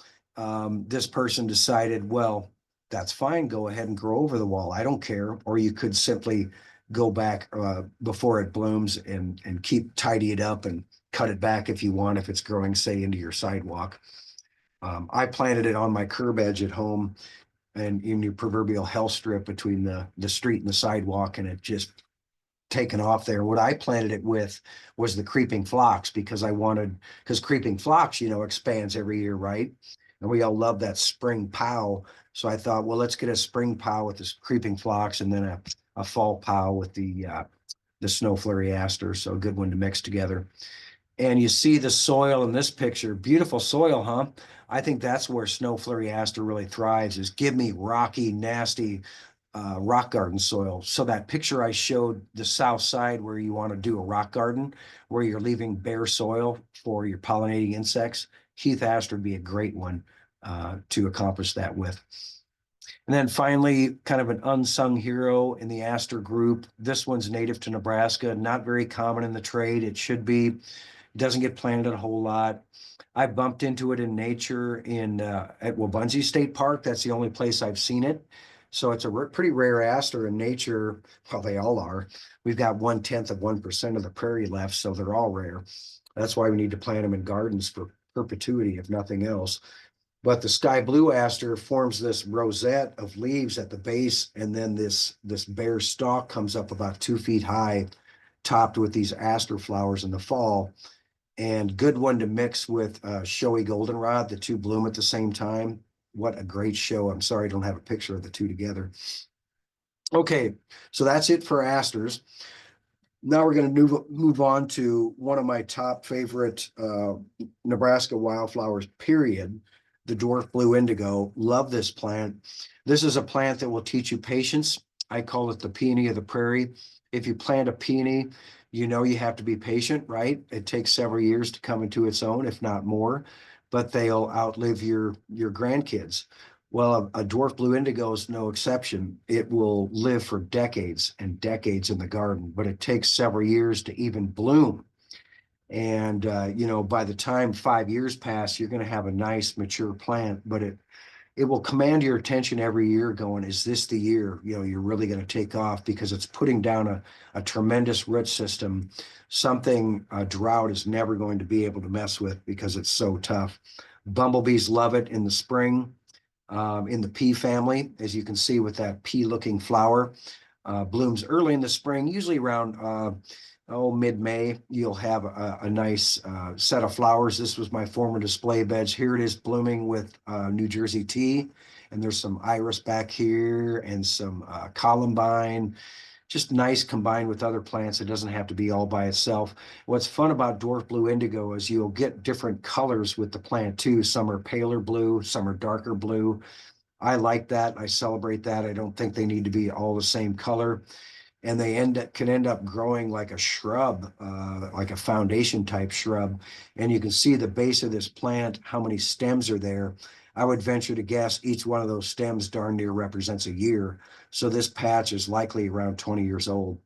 This person decided, well, that's fine. Go ahead and grow over the wall. I don't care. Or you could simply go back before it blooms and tidy it up and cut it back if you want, if it's growing, say, into your sidewalk. I planted it on my curb edge at home and in your proverbial hell strip between the street and the sidewalk, and it just taken off there. What I planted it with was the creeping phlox, because creeping phlox, expands every year, right? And we all love that spring pow. So I thought, well, let's get a spring pow with this creeping phlox, and then a fall pow with the snow flurry aster. So a good one to mix together. And you see the soil in this picture, beautiful soil, huh? I think that's where snow flurry aster really thrives, is give me rocky, nasty rock garden soil. So that picture I showed, the south side where you want to do a rock garden, where you're leaving bare soil for your pollinating insects, heath aster would be a great one to accomplish that with. And then finally, kind of an unsung hero in the aster group. This one's native to Nebraska, not very common in the trade. It should be. Doesn't get planted a whole lot. I bumped into it in nature at Wabaunsee State Park. That's the only place I've seen it. So it's a pretty rare aster in nature. Well, they all are. We've got 0.1% of the prairie left, so they're all rare. That's why we need to plant them in gardens for perpetuity, if nothing else. But the sky blue aster forms this rosette of leaves at the base, and then this bare stalk comes up about 2 feet high, topped with these aster flowers in the fall. And good one to mix with showy goldenrod. The two bloom at the same time. What a great show. I'm sorry I don't have a picture of the two together. Okay, so that's it for asters. Now we're going to move on to one of my top favorite Nebraska wildflowers, period. The dwarf blue indigo. Love this plant. This is a plant that will teach you patience. I call it the peony of the prairie. If you plant a peony, you know you have to be patient, right? It takes several years to come into its own, if not more, but they'll outlive your grandkids. Well, a dwarf blue indigo is no exception. It will live for decades and decades in the garden, but it takes several years to even bloom. And by the time 5 years pass, you're going to have a nice mature plant, but it will command your attention every year going, is this the year, you're really going to take off, because it's putting down a tremendous root system, something a drought is never going to be able to mess with because it's so tough. Bumblebees love it in the spring. In the pea family, as you can see with that pea-looking flower, blooms early in the spring, usually around mid-May. You'll have a nice set of flowers. This was my former display beds. Here it is blooming with New Jersey tea, and there's some iris back here and some columbine. Just nice combined with other plants. It doesn't have to be all by itself. What's fun about dwarf blue indigo is you'll get different colors with the plant too. Some are paler blue, some are darker blue. I like that. I celebrate that. I don't think they need to be all the same color. And they can end up growing like a shrub, like a foundation type shrub. And you can see the base of this plant, how many stems are there. I would venture to guess each one of those stems darn near represents a year. So this patch is likely around 20 years old.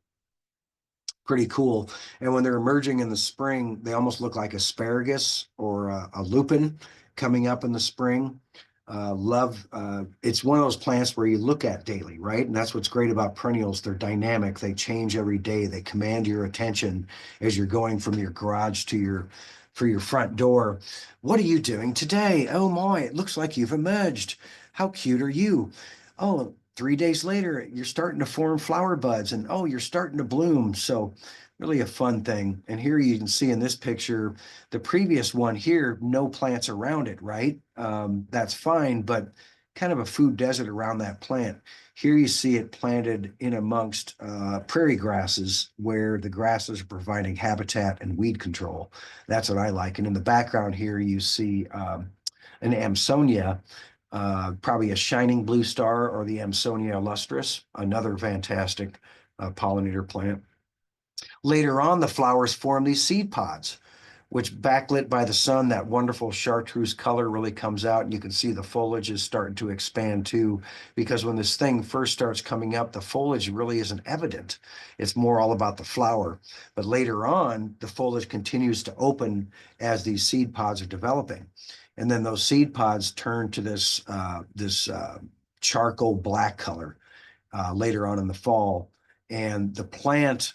Pretty cool. And when they're emerging in the spring, they almost look like asparagus or a lupin coming up in the spring. It's one of those plants where you look at daily, right? And that's what's great about perennials. They're dynamic. They change every day. They command your attention as you're going from your garage to for your front door. What are you doing today? Oh my, it looks like you've emerged. How cute are you? Oh, 3 days later, you're starting to form flower buds, and oh, you're starting to bloom. So really a fun thing. And here you can see in this picture, the previous one here, no plants around it, right? That's fine, but kind of a food desert around that plant. Here you see it planted in amongst prairie grasses, where the grasses are providing habitat and weed control. That's what I like. And in the background here, you see an Amsonia, probably a shining blue star, or the Amsonia illustris, another fantastic pollinator plant. Later on, the flowers form these seed pods, which, backlit by the sun, that wonderful chartreuse color really comes out, and you can see the foliage is starting to expand too, because when this thing first starts coming up, the foliage really isn't evident. It's more all about the flower. But later on, the foliage continues to open as these seed pods are developing. And then those seed pods turn to this charcoal black color later on in the fall. And the plant,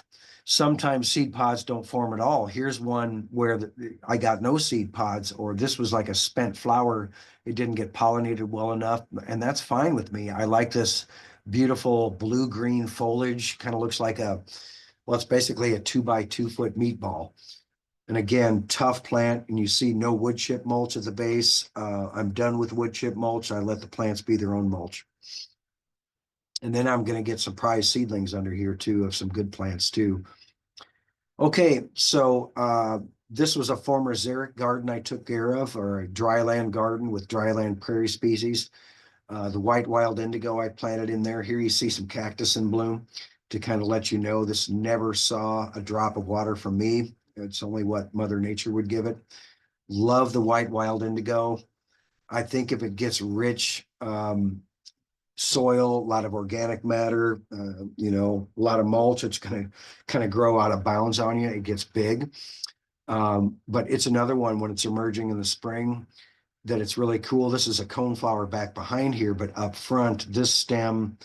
sometimes seed pods don't form at all. Here's one where I got no seed pods, or this was like a spent flower. It didn't get pollinated well enough, and that's fine with me. I like this beautiful blue-green foliage. Kind of looks like it's basically a 2-by-2-foot meatball. And again, tough plant, and you see no wood chip mulch at the base. I'm done with wood chip mulch. I let the plants be their own mulch. And then I'm going to get some prize seedlings under here too, of some good plants too. Okay, so this was a former xeric garden I took care of, or a dryland garden with dryland prairie species. The white wild indigo I planted in there. Here you see some cactus in bloom, to kind of let you know this never saw a drop of water from me. It's only what Mother Nature would give it. Love the white wild indigo. I think if it gets rich soil, a lot of organic matter, a lot of mulch, it's going to kind of grow out of bounds on you. It gets big. But it's another one when it's emerging in the spring that it's really cool. This is a coneflower back behind here, but up front, this stem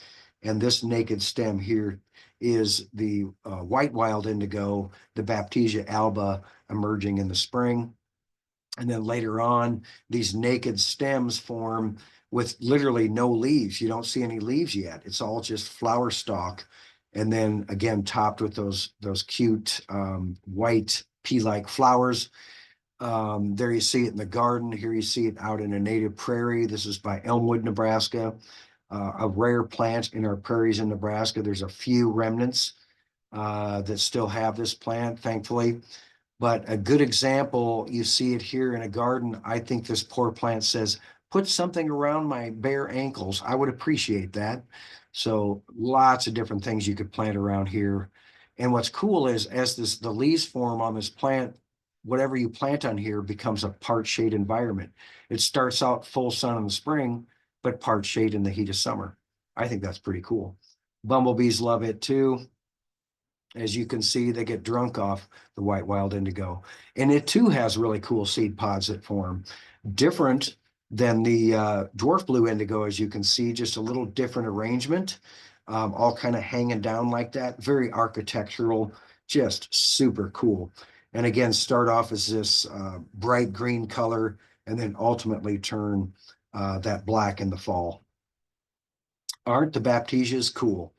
and this naked stem here is the white wild indigo, the Baptisia alba, emerging in the spring. And then later on, these naked stems form with literally no leaves. You don't see any leaves yet. It's all just flower stalk. And then again, topped with those cute white pea-like flowers. There you see it in the garden. Here you see it out in a native prairie. This is by Elmwood, Nebraska, a rare plant in our prairies in Nebraska. There's a few remnants. that still have this plant, thankfully. But a good example, you see it here in a garden. I think this poor plant says, put something around my bare ankles. I would appreciate that. So lots of different things you could plant around here. And what's cool is as the leaves form on this plant, whatever you plant on here becomes a part shade environment. It starts out full sun in the spring, but part shade in the heat of summer. I think that's pretty cool. Bumblebees love it too. As you can see, they get drunk off the white wild indigo. And it too has really cool seed pods that form. Different than the dwarf blue indigo, as you can see, just a little different arrangement, all kind of hanging down like that. Very architectural, just super cool. And again, start off as this bright green color and then ultimately turn that black in the fall. Aren't the Baptisias cool?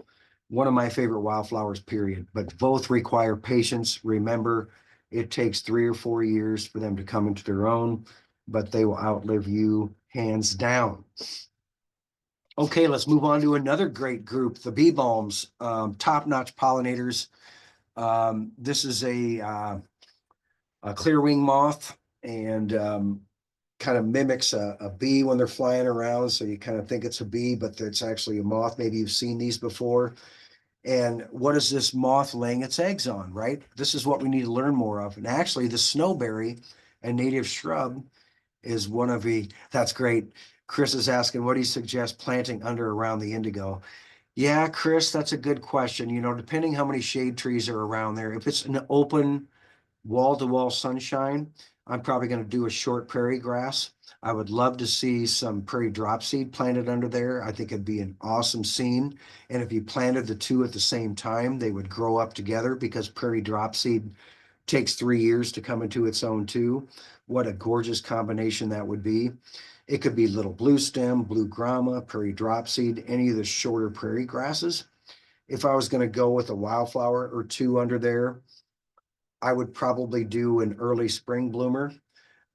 One of my favorite wildflowers, period, but both require patience. Remember, it takes 3 or 4 years for them to come into their own, but they will outlive you hands down. Okay, let's move on to another great group, the bee balms, top-notch pollinators. This is a clearwing moth, and kind of mimics a bee when they're flying around. So you kind of think it's a bee, but it's actually a moth. Maybe you've seen these before. And what is this moth laying its eggs on, right? This is what we need to learn more of. And actually the snowberry, a native shrub, is one of that's great. Chris is asking, what do you suggest planting under around the indigo? Yeah, Chris, that's a good question. You know, depending how many shade trees are around there, if it's an open wall-to-wall sunshine, I'm probably going to do a short prairie grass. I would love to see some prairie drop seed planted under there. I think it'd be an awesome scene. And if you planted the two at the same time, they would grow up together because prairie drop seed takes 3 years to come into its own too. What a gorgeous combination that would be. It could be little blue stem, blue grama, prairie drop seed, any of the shorter prairie grasses. If I was going to go with a wildflower or two under there, I would probably do an early spring bloomer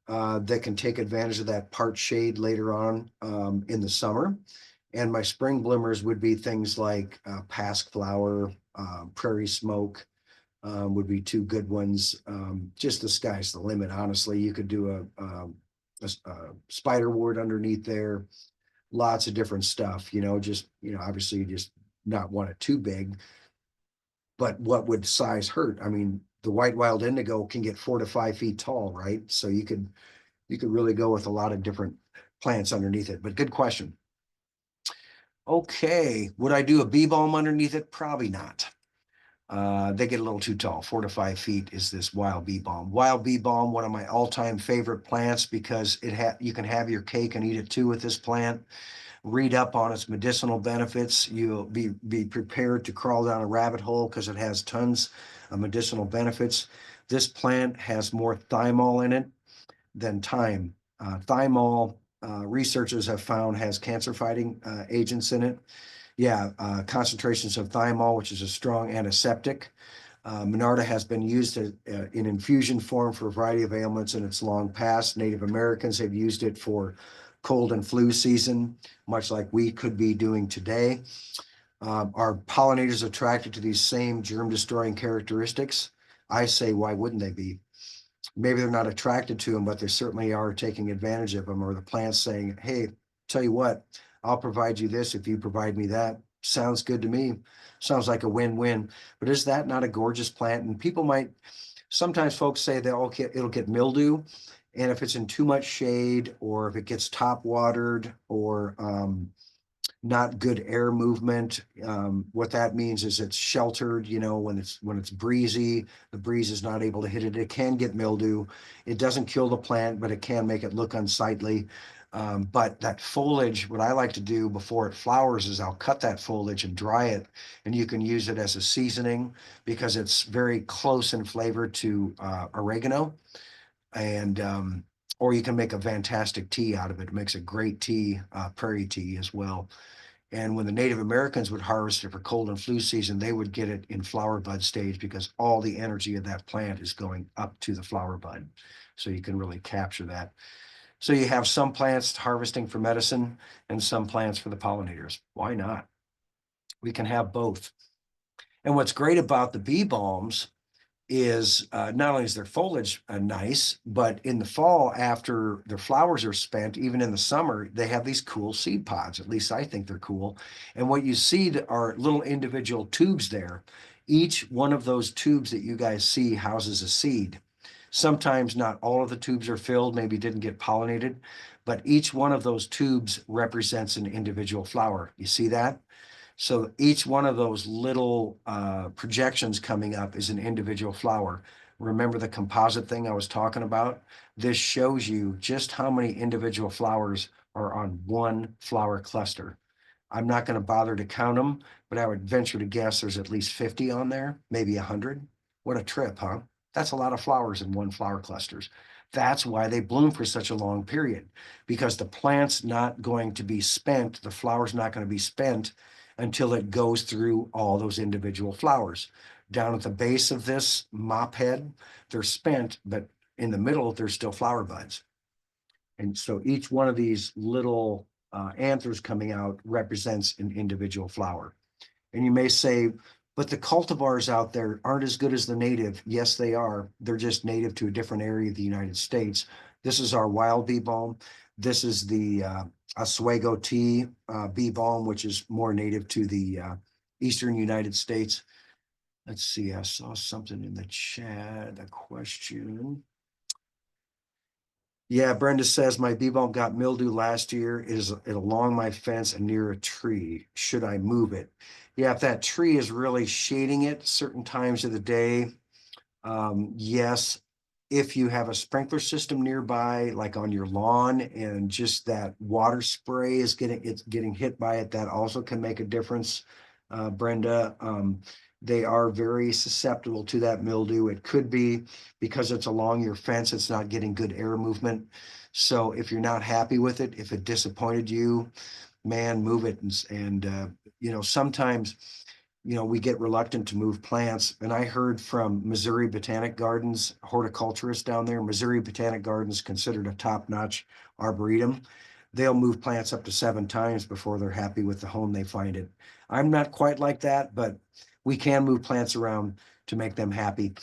that can take advantage of that part shade later on in the summer. And my spring bloomers would be things like pasque flower, prairie smoke would be two good ones. Just the sky's the limit, honestly. You could do a spiderwort underneath there. Lots of different stuff, obviously you just not want it too big. But what would size hurt? I mean, the white wild indigo can get 4 to 5 feet tall, right? So you could really go with a lot of different plants underneath it, but good question. Okay, would I do a bee balm underneath it? Probably not. They get a little too tall. 4 to 5 feet is this wild bee balm. Wild bee balm, one of my all-time favorite plants because you can have your cake and eat it too with this plant. Read up on its medicinal benefits. You'll be prepared to crawl down a rabbit hole because it has tons of medicinal benefits. This plant has more thymol in it than thyme. Thymol, researchers have found, has cancer-fighting agents in it. Yeah, concentrations of thymol, which is a strong antiseptic. Monarda has been used in infusion form for a variety of ailments in its long past. Native Americans have used it for cold and flu season, much like we could be doing today. Are pollinators attracted to these same germ-destroying characteristics? I say, why wouldn't they be? Maybe they're not attracted to them, but they certainly are taking advantage of them, or the plant's saying, hey, tell you what, I'll provide you this if you provide me that. Sounds good to me. Sounds like a win-win. But is that not a gorgeous plant? And sometimes folks say that it'll get mildew. And if it's in too much shade, or if it gets top watered, or not good air movement, what that means is it's sheltered, when it's breezy, the breeze is not able to hit it. It can get mildew. It doesn't kill the plant, but it can make it look unsightly. But that foliage, what I like to do before it flowers is I'll cut that foliage and dry it, and you can use it as a seasoning because it's very close in flavor to oregano. And or you can make a fantastic tea out of it. It makes a great tea, prairie tea as well. And when the Native Americans would harvest it for cold and flu season, they would get it in flower bud stage because all the energy of that plant is going up to the flower bud. So you can really capture that. So you have some plants harvesting for medicine and some plants for the pollinators. Why not? We can have both. And what's great about the bee balms is not only is their foliage nice, but in the fall, after their flowers are spent, even in the summer, they have these cool seed pods. At least I think they're cool. And what you see are little individual tubes there. Each one of those tubes that you guys see houses a seed. Sometimes not all of the tubes are filled, maybe didn't get pollinated, but each one of those tubes represents an individual flower. You see that? So each one of those little projections coming up is an individual flower. Remember the composite thing I was talking about? This shows you just how many individual flowers are on one flower cluster. I'm not going to bother to count them, but I would venture to guess there's at least 50 on there, maybe 100. What a trip, huh? That's a lot of flowers in one flower clusters. That's why they bloom for such a long period, because the plant's not going to be spent, the flower's not going to be spent until it goes through all those individual flowers. Down at the base of this mop head, they're spent, but in the middle, there's still flower buds. And so each one of these little anthers coming out represents an individual flower. And you may say, but the cultivars out there aren't as good as the native. Yes, they are. They're just native to a different area of the United States. This is our wild bee balm. This is the Oswego tea bee balm, which is more native to the eastern United States. Let's see, I saw something in the chat, a question. Yeah, Brenda says my bee balm got mildew last year. It is along my fence and near a tree. Should I move it? Yeah, if that tree is really shading it certain times of the day, yes. If you have a sprinkler system nearby, like on your lawn, and just that water spray is getting hit by it, that also can make a difference, Brenda. They are very susceptible to that mildew. It could be because it's along your fence, it's not getting good air movement. So if you're not happy with it, if it disappointed you, man, move it. And you know, sometimes, you know, we get reluctant to move plants. And I heard from Missouri Botanic Gardens, horticulturists down there, Missouri Botanic Gardens considered a top-notch arboretum. They'll move plants up to 7 times before they're happy with the home they find it. I'm not quite like that, but we can move plants around to make them happy.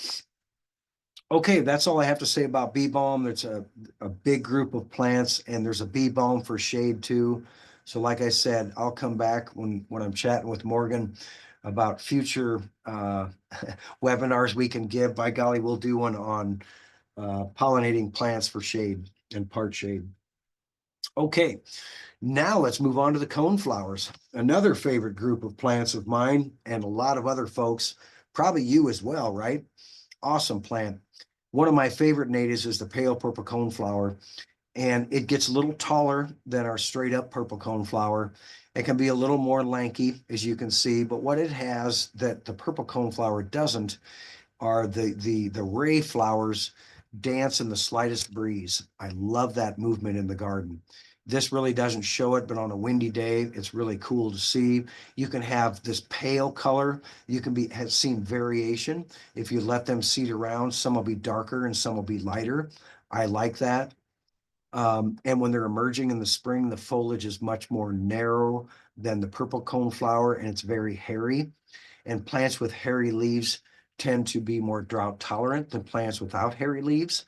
Okay, that's all I have to say about bee balm. There's a big group of plants, and there's a bee balm for shade too. So like I said, I'll come back when I'm chatting with Morgan about future webinars we can give. By golly, we'll do one on pollinating plants for shade and part shade. Okay, now let's move on to the coneflowers, another favorite group of plants of mine and a lot of other folks, probably you as well, right? Awesome plant. One of my favorite natives is the pale purple coneflower, and it gets a little taller than our straight up purple coneflower. It can be a little more lanky, as you can see, but what it has that the purple coneflower doesn't are the ray flowers dance in the slightest breeze. I love that movement in the garden. This really doesn't show it, but on a windy day, it's really cool to see. You can have this pale color. You can have seen variation. If you let them seed around, some will be darker and some will be lighter. I like that. And when they're emerging in the spring, the foliage is much more narrow than the purple coneflower, and it's very hairy. And plants with hairy leaves tend to be more drought tolerant than plants without hairy leaves.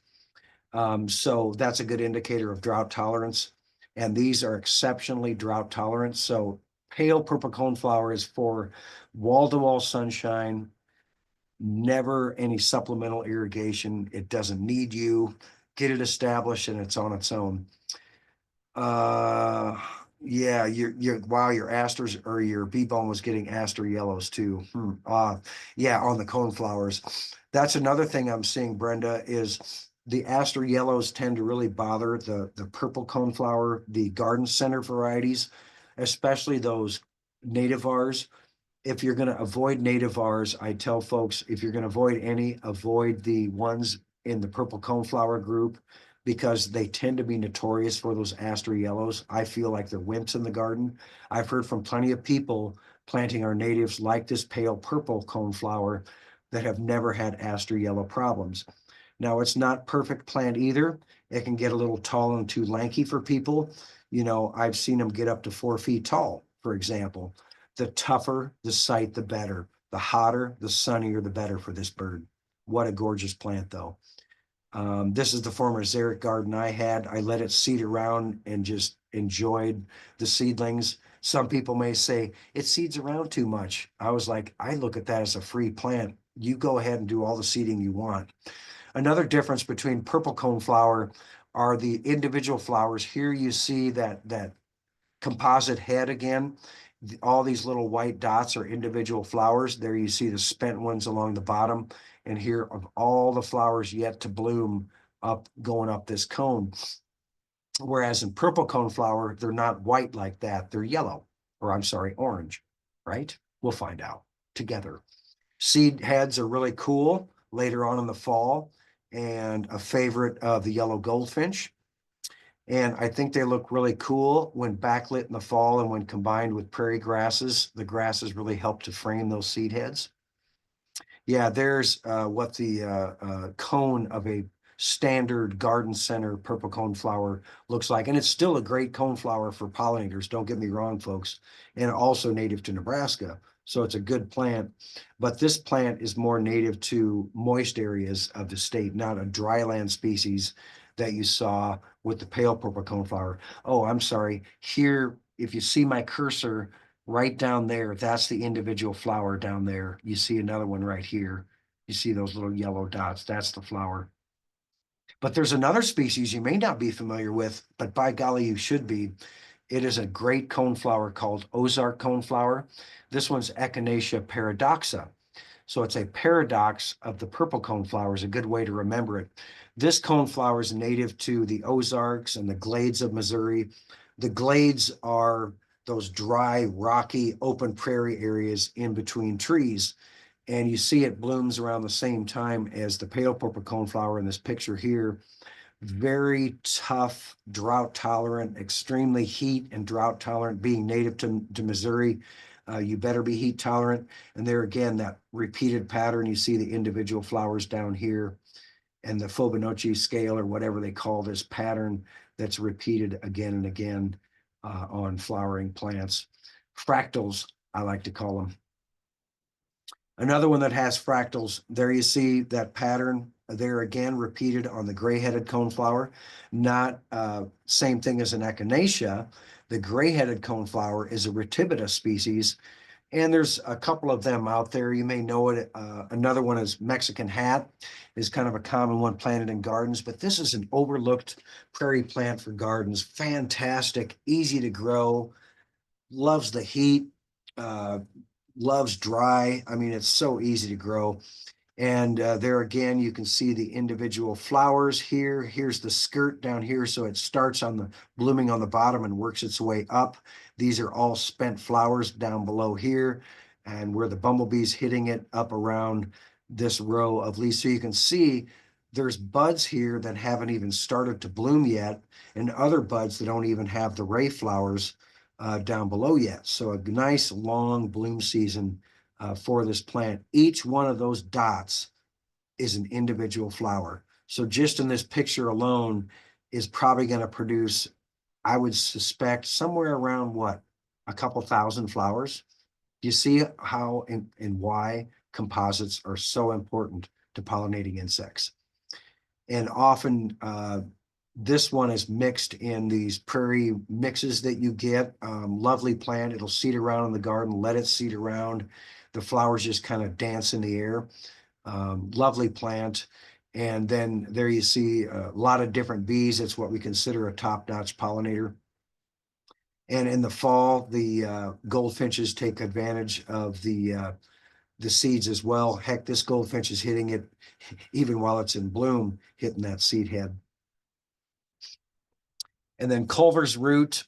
So that's a good indicator of drought tolerance. And these are exceptionally drought tolerant. So pale purple coneflower is for wall-to-wall sunshine, never any supplemental irrigation. It doesn't need you. Get it established and it's on its own. Yeah, wow, your asters or your bee balm was getting aster yellows too. Yeah, on the coneflowers. That's another thing I'm seeing, Brenda, is the aster yellows tend to really bother the purple coneflower, the garden center varieties, especially those nativars. If you're going to avoid nativars, I tell folks, if you're going to avoid any, avoid the ones in the purple coneflower group, because they tend to be notorious for those aster yellows. I feel like they're wimps in the garden. I've heard from plenty of people planting our natives like this pale purple coneflower that have never had aster yellow problems. Now, it's not perfect plant either. It can get a little tall and too lanky for people. You know, I've seen them get up to 4 feet tall, for example. The tougher the site, the better. The The hotter, the sunnier, the better for this bird. What a gorgeous plant though. This is the former xeric garden I had. I let it seed around and just enjoyed the seedlings. Some people may say it seeds around too much. I was like, I look at that as a free plant. You go ahead and do all the seeding you want. Another difference between purple coneflower are the individual flowers. Here you see that composite head again. All these little white dots are individual flowers. There you see the spent ones along the bottom. And here of all the flowers yet to bloom going up this cone. Whereas in purple coneflower, they're not white like that. They're yellow, or I'm sorry, orange, right? We'll find out together. Seed heads are really cool later on in the fall and a favorite of the yellow goldfinch. And I think they look really cool when backlit in the fall and when combined with prairie grasses. The grasses really help to frame those seed heads. Yeah, there's what the cone of a standard garden center purple coneflower looks like. And it's still a great coneflower for pollinators. Don't get me wrong, folks. And also native to Nebraska. So it's a good plant. But this plant is more native to moist areas of the state, not a dryland species that you saw with the pale purple coneflower. Oh, I'm sorry. Here, if you see my cursor, right down there, that's the individual flower down there. You see another one right here. You see those little yellow dots. That's the flower. But there's another species you may not be familiar with, but by golly, you should be. It is a great coneflower called Ozark coneflower. This one's Echinacea paradoxa. So it's a paradox of the purple coneflower is a good way to remember it. This coneflower is native to the Ozarks and the glades of Missouri. The glades are those dry, rocky, open prairie areas in between trees. And you see it blooms around the same time as the pale purple coneflower in this picture here. Very tough, drought tolerant, extremely heat and drought tolerant, being native to Missouri. You better be heat tolerant. And there again, that repeated pattern, you see the individual flowers down here and the Fibonacci scale or whatever they call this pattern that's repeated again and again on flowering plants. Fractals, I like to call them. Another one that has fractals, there you see that pattern there again repeated on the gray-headed coneflower. Not same thing as an echinacea. The gray-headed coneflower is a Retibita species, and there's a couple of them out there. You may know it. Another one is Mexican hat, is kind of a common one planted in gardens, but this is an overlooked prairie plant for gardens. Fantastic, easy to grow, loves the heat, loves dry. I mean, it's so easy to grow. And there again, you can see the individual flowers here. Here's the skirt down here. So it starts on the blooming on the bottom and works its way up. These are all spent flowers down below here, and where the bumblebee's hitting it up around this row of leaves. So you can see there's buds here that haven't even started to bloom yet, and other buds that don't even have the ray flowers down below yet. So a nice long bloom season for this plant. Each one of those dots is an individual flower. So just in this picture alone is probably going to produce, I would suspect, somewhere around what, a couple thousand flowers. You see how and why composites are so important to pollinating insects. And often this one is mixed in these prairie mixes that you get. Lovely plant. It'll seed around in the garden, let it seed around. The flowers just kind of dance in the air. Lovely plant. And then there you see a lot of different bees. It's what we consider a top-notch pollinator. And in the fall, the goldfinches take advantage of the seeds as well. Heck, this goldfinch is hitting it even while it's in bloom, hitting that seed head. And then Culver's root.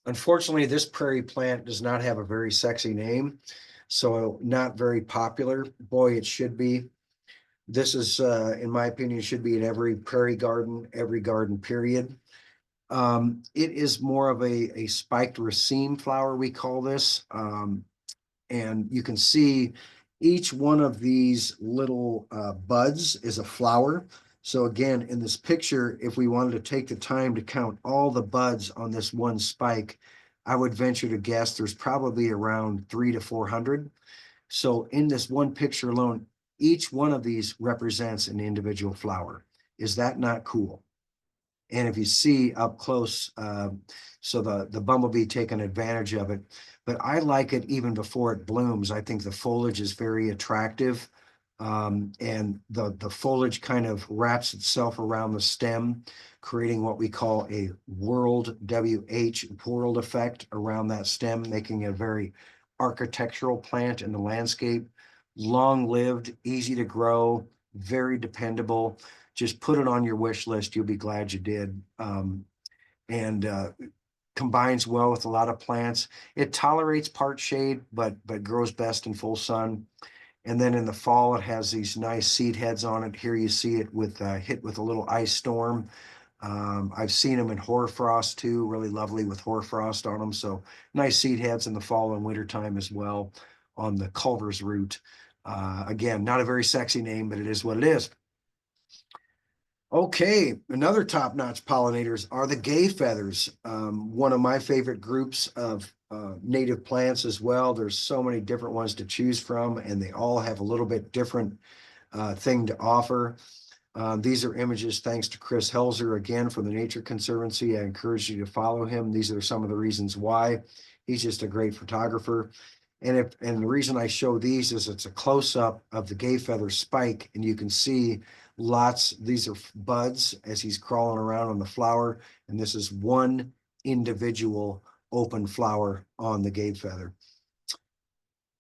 Unfortunately, this prairie plant does not have a very sexy name, so not very popular. Boy, it should be. This is, in my opinion, should be in every prairie garden, every garden period. It is more of a spiked raceme flower, we call this. And you can see each one of these little buds is a flower. So again, in this picture, if we wanted to take the time to count all the buds on this one spike, I would venture to guess there's probably around 300 to 400. So in this one picture alone, each one of these represents an individual flower. Is that not cool? And if you see up close, so the bumblebee taking advantage of it, but I like it even before it blooms. I think the foliage is very attractive. And the foliage kind of wraps itself around the stem, creating what we call a world world effect around that stem, making it a very architectural plant in the landscape. Long-lived, easy to grow, very dependable. Just put it on your wish list. You'll be glad you did. And combines well with a lot of plants. It tolerates part shade, but grows best in full sun. And then in the fall, it has these nice seed heads on it. Here you see it with hit with a little ice storm. I've seen them in hoarfrost too, really lovely with hoarfrost on them. So nice seed heads in the fall and winter time as well on the Culver's root. Again, not a very sexy name, but it is what it is. Okay, another top-notch pollinators are the gay feathers. One of my favorite groups of native plants as well. There's so many different ones to choose from, and they all have a little bit different thing to offer. These are images thanks to Chris Helzer, again, from the Nature Conservancy. I encourage you to follow him. These are some of the reasons why. He's just a great photographer. And the reason I show these is it's a close-up of the gay feather spike, and you can see these are buds as he's crawling around on the flower, and this is one individual open flower on the gay feather.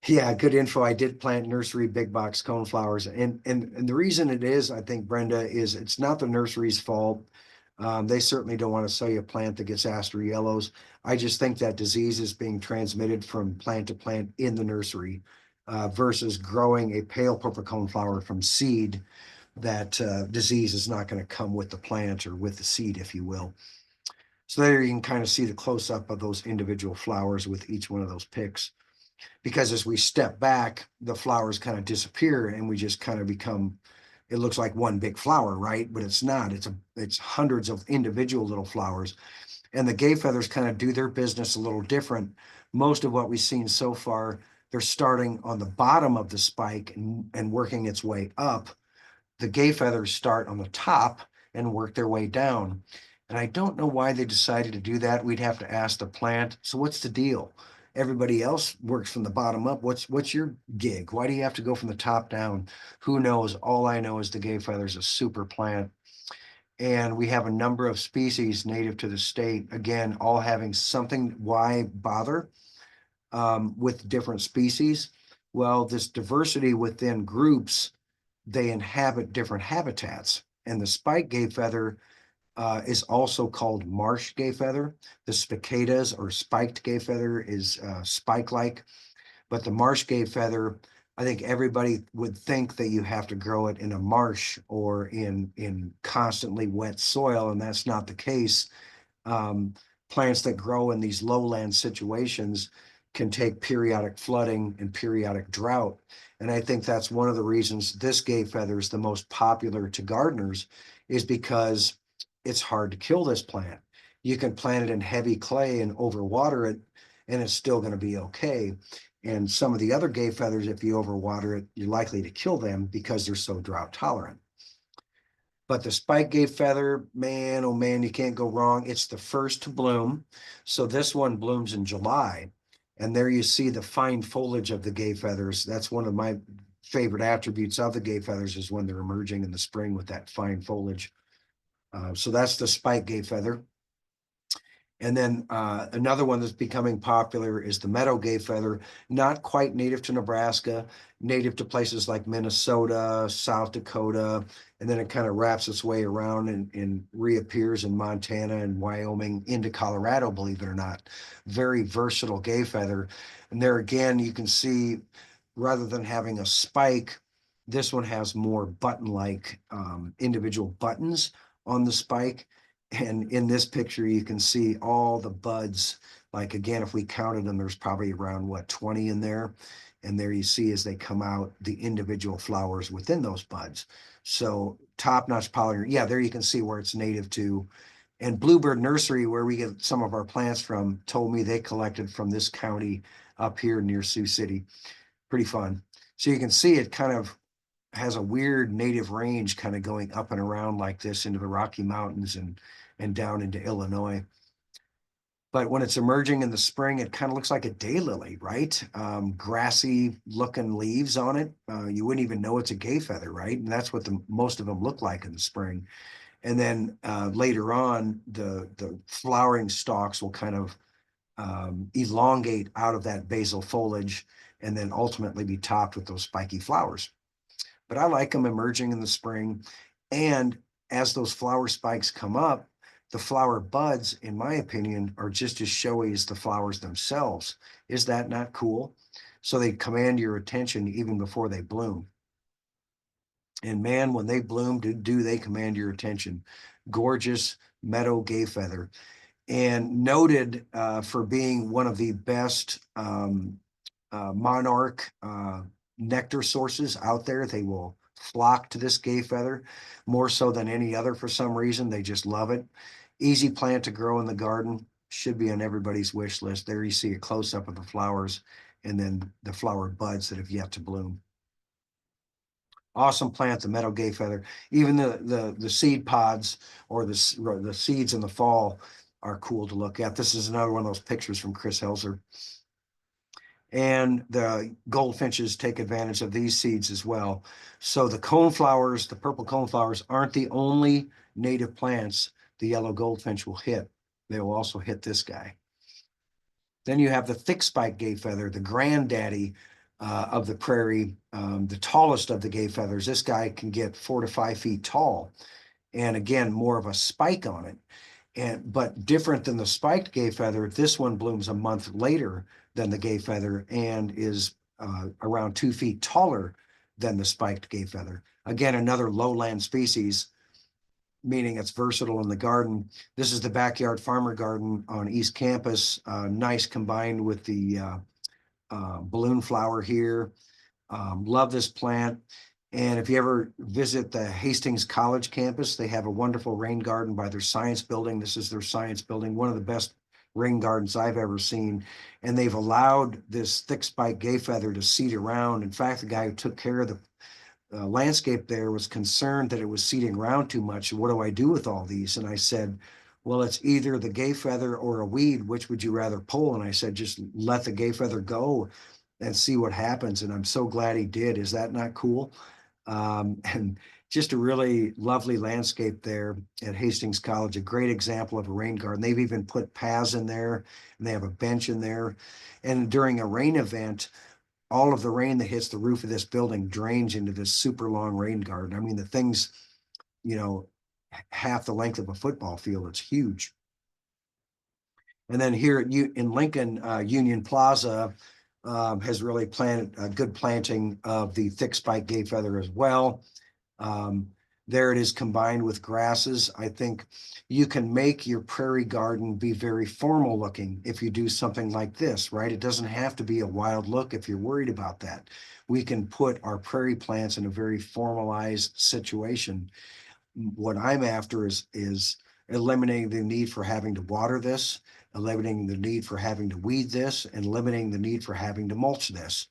Yeah, good info. I did plant nursery big box coneflowers, and the reason it is, I think, Brenda, is it's not the nursery's fault. They certainly don't want to sell you a plant that gets aster yellows. I just think that disease is being transmitted from plant to plant in the nursery versus growing a pale purple coneflower from seed. That disease is not going to come with the plant or with the seed, if you will. So there you can kind of see the close-up of those individual flowers with each one of those picks. Because as we step back, the flowers kind of disappear and we just kind of become, it looks like one big flower, right? But it's not. It's hundreds of individual little flowers. And the gay feathers kind of do their business a little different. Most of what we've seen so far, they're starting on the bottom of the spike and working its way up. The gay feathers start on the top and work their way down. And I don't know why they decided to do that. We'd have to ask the plant. So what's the deal? Everybody else works from the bottom up. What's your gig? Why do you have to go from the top down? Who knows? All I know is the gay feather is a super plant. And we have a number of species native to the state, again, all having something. Why bother with different species? Well, this diversity within groups, they inhabit different habitats. And the spike gay feather is also called marsh gay feather. The spicadas or spiked gay feather is spike-like. But the marsh gay feather, I think everybody would think that you have to grow it in a marsh or in constantly wet soil, and that's not the case. Plants that grow in these lowland situations can take periodic flooding and periodic drought. And I think that's one of the reasons this gay feather is the most popular to gardeners, is because it's hard to kill this plant. You can plant it in heavy clay and overwater it, and it's still going to be okay. And some of the other gay feathers, if you overwater it, you're likely to kill them because they're so drought tolerant. But the spike gay feather, man, oh man, you can't go wrong. It's the first to bloom. So this one blooms in July. And there you see the fine foliage of the gay feathers. That's one of my favorite attributes of the gay feathers, is when they're emerging in the spring with that fine foliage. So that's the spike gay feather. And then another one that's becoming popular is the meadow gay feather, not quite native to Nebraska, native to places like Minnesota, South Dakota, and then it kind of wraps its way around and reappears in Montana and Wyoming into Colorado, believe it or not. Very versatile gay feather. And there again, you can see, rather than having a spike, this one has more button-like individual buttons on the spike. And in this picture, you can see all the buds. Like, again, if we counted them, there's probably around, 20 in there. And there you see, as they come out, the individual flowers within those buds. So top-notch pollinator. Yeah, there you can see where it's native to. And Bluebird Nursery, where we get some of our plants from, told me they collected from this county up here near Sioux City. Pretty fun. So you can see it kind of has a weird native range kind of going up and around like this into the Rocky Mountains and down into Illinois. But when it's emerging in the spring, it kind of looks like a daylily, right? Grassy looking leaves on it. You wouldn't even know it's a gay feather, right? And that's what most of them look like in the spring. And then later on, the flowering stalks will kind of elongate out of that basal foliage and then ultimately be topped with those spiky flowers. But I like them emerging in the spring. And as those flower spikes come up, the flower buds, in my opinion, are just as showy as the flowers themselves. Is that not cool? So they command your attention even before they bloom. And man, when they bloom, do they command your attention. Gorgeous meadow gay feather. And noted for being one of the best monarch nectar sources out there. They will flock to this gay feather more so than any other for some reason. They just love it. Easy plant to grow in the garden. Should be on everybody's wish list. There you see a close up of the flowers and then the flower buds that have yet to bloom. Awesome plant, the meadow gay feather. Even the seed pods or the seeds in the fall are cool to look at. This is another one of those pictures from Chris Helzer. And the goldfinches take advantage of these seeds as well. So the coneflowers, the purple coneflowers, aren't the only native plants the yellow goldfinch will hit. They will also hit this guy. Then you have the thick spike gay feather, the granddaddy of the prairie, the tallest of the gay feathers. This guy can get 4 to 5 feet tall. And again, more of a spike on it. But different than the spiked gay feather, this one blooms a month later than the gay feather and is around 2 feet taller than the spiked gay feather. Again, another lowland species, meaning it's versatile in the garden. This is the backyard farmer garden on East Campus. Nice combined with the balloon flower here. Love this plant. And if you ever visit the Hastings College campus, they have a wonderful rain garden by their science building. This is their science building, one of the best rain gardens I've ever seen. And they've allowed this thick spike gay feather to seed around. In fact, the guy who took care of the landscape there was concerned that it was seeding around too much. What do I do with all these? And I said, well, it's either the gay feather or a weed. Which would you rather pull? And I said, just let the gay feather go and see what happens. And I'm so glad he did. Is that not cool? And just a really lovely landscape there at Hastings College, a great example of a rain garden. They've even put paths in there and they have a bench in there. And during a rain event, all of the rain that hits the roof of this building drains into this super long rain garden. I mean, the thing's, half the length of a football field. It's huge. And then here in Lincoln, Union Plaza has really planted a good planting of the thick spike gay feather as well. There it is combined with grasses. I think you can make your prairie garden be very formal looking if you do something like this, right? It doesn't have to be a wild look if you're worried about that. We can put our prairie plants in a very formalized situation. What I'm after is eliminating the need for having to water this, eliminating the need for having to weed this, and eliminating the need for having to mulch this.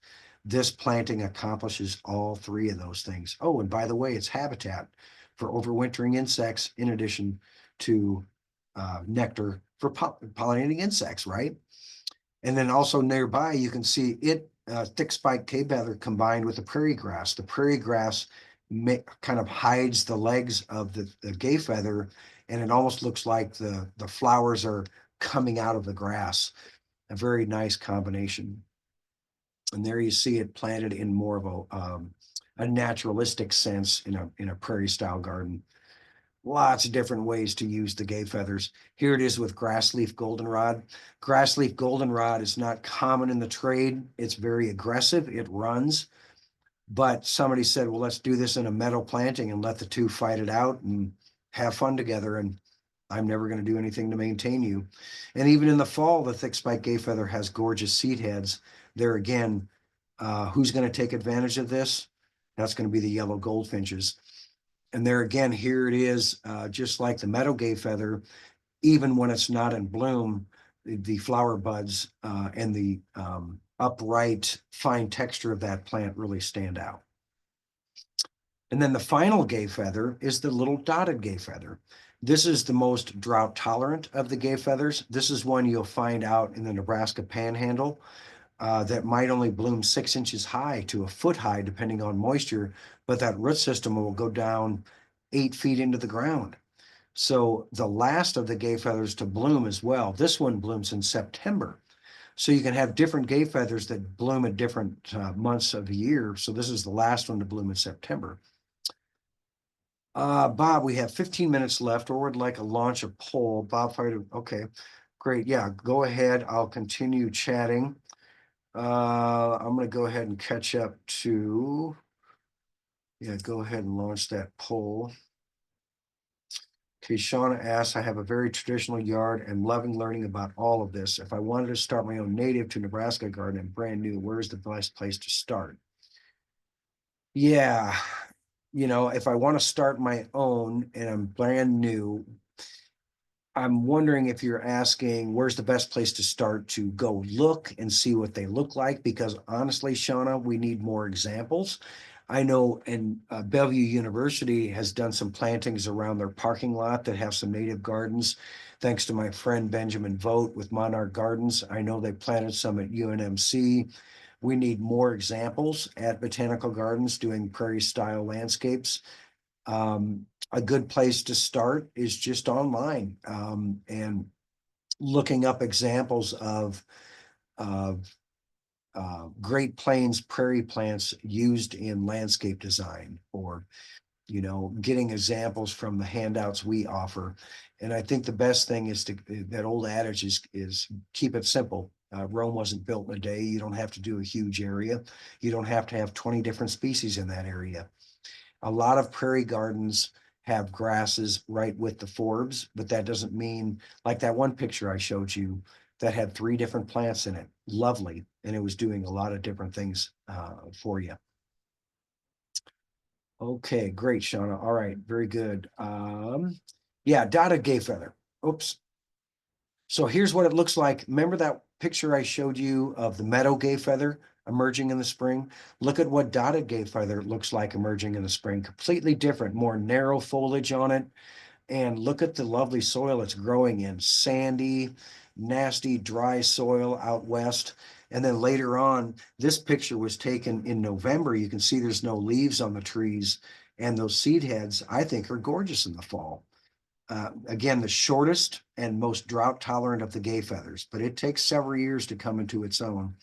This planting accomplishes all three of those things. Oh, and by the way, it's habitat for overwintering insects in addition to nectar for pollinating insects, right? And then also nearby, you can see it, thick spike gay feather combined with the prairie grass. The prairie grass kind of hides the legs of the gay feather, and it almost looks like the flowers are coming out of the grass. A very nice combination. And there you see it planted in more of a naturalistic sense in a prairie style garden. Lots of different ways to use the gay feathers. Here it is with grassleaf goldenrod. Grassleaf goldenrod is not common in the trade. It's very aggressive. It runs. But somebody said, well, let's do this in a meadow planting and let the two fight it out and have fun together. And I'm never going to do anything to maintain you. And even in the fall, the thick spike gay feather has gorgeous seed heads. There again, who's going to take advantage of this? That's going to be the yellow goldfinches. And there again, here it is, just like the meadow gay feather, even when it's not in bloom, the flower buds and the upright, fine texture of that plant really stand out. And then the final gay feather is the little dotted gay feather. This is the most drought tolerant of the gay feathers. This is one you'll find out in the Nebraska Panhandle that might only bloom 6 inches high to a foot high, depending on moisture, but that root system will go down 8 feet into the ground. So the last of the gay feathers to bloom as well. This one blooms in September. So you can have different gay feathers that bloom at different months of the year. So this is the last one to bloom in September. Bob, we have 15 minutes left, or would like to launch a poll. Bob, okay, great. Yeah, go ahead. I'll continue chatting. I'm going to go ahead and catch up to, yeah, go ahead and launch that poll. Okay, Shauna asks, I have a very traditional yard and loving learning about all of this. If I wanted to start my own native to Nebraska garden and brand new, where's the best place to start? Yeah, you know, if I want to start my own and I'm brand new, I'm wondering if you're asking where's the best place to start to go look and see what they look like, because honestly, Shauna, we need more examples. I know in Bellevue University has done some plantings around their parking lot that have some native gardens. Thanks to my friend Benjamin Vogt with Monarch Gardens. I know they planted some at UNMC. We need more examples at botanical gardens doing prairie style landscapes. A good place to start is just online and looking up examples of Great Plains prairie plants used in landscape design, or you know, getting examples from the handouts we offer. And I think the best thing is that old adage is keep it simple. Rome wasn't built in a day. You don't have to do a huge area. You don't have to have 20 different species in that area. A lot of prairie gardens have grasses right with the forbs, but that doesn't mean, like that one picture I showed you that had 3 different plants in it. Lovely. And it was doing a lot of different things for you. Okay, great, Shauna. All right, very good. Yeah, dotted gay feather. Oops. So here's what it looks like. Remember that picture I showed you of the meadow gay feather emerging in the spring? Look at what dotted gay feather looks like emerging in the spring. Completely different, more narrow foliage on it. And look at the lovely soil it's growing in. Sandy, nasty, dry soil out west. And then later on, this picture was taken in November. You can see there's no leaves on the trees. And those seed heads, I think, are gorgeous in the fall. Again, the shortest and most drought tolerant of the gay feathers, but it takes several years to come into its own,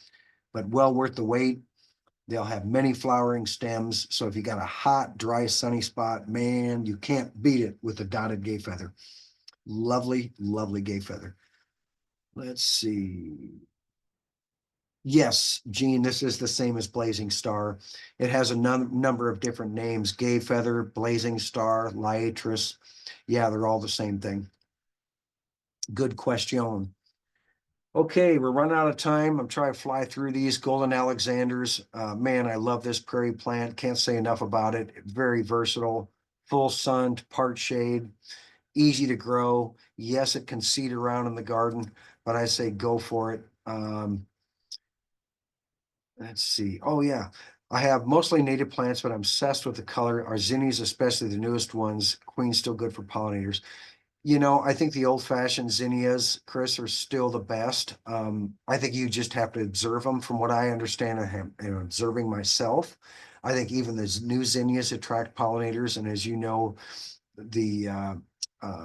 but well worth the wait. They'll have many flowering stems. So if you got a hot, dry, sunny spot, man, you can't beat it with a dotted gay feather. Lovely, lovely gay feather. Let's see. Yes, Gene, this is the same as Blazing Star. It has a number of different names: gay feather, Blazing Star, Liatris. Yeah, they're all the same thing. Good question. Okay, we're running out of time. I'm trying to fly through these. Golden Alexanders. Man, I love this prairie plant. Can't say enough about it. Very versatile, full sun to part shade, easy to grow. Yes, it can seed around in the garden, but I say go for it. Let's see. Oh, yeah. I have mostly native plants, but I'm obsessed with the color. Our zinnias, especially the newest ones. Queen's still good for pollinators. You know, I think the old-fashioned zinnias, Chris, are still the best. I think you just have to observe them. From what I understand, and observing myself, I think even the new zinnias attract pollinators. And as you know, the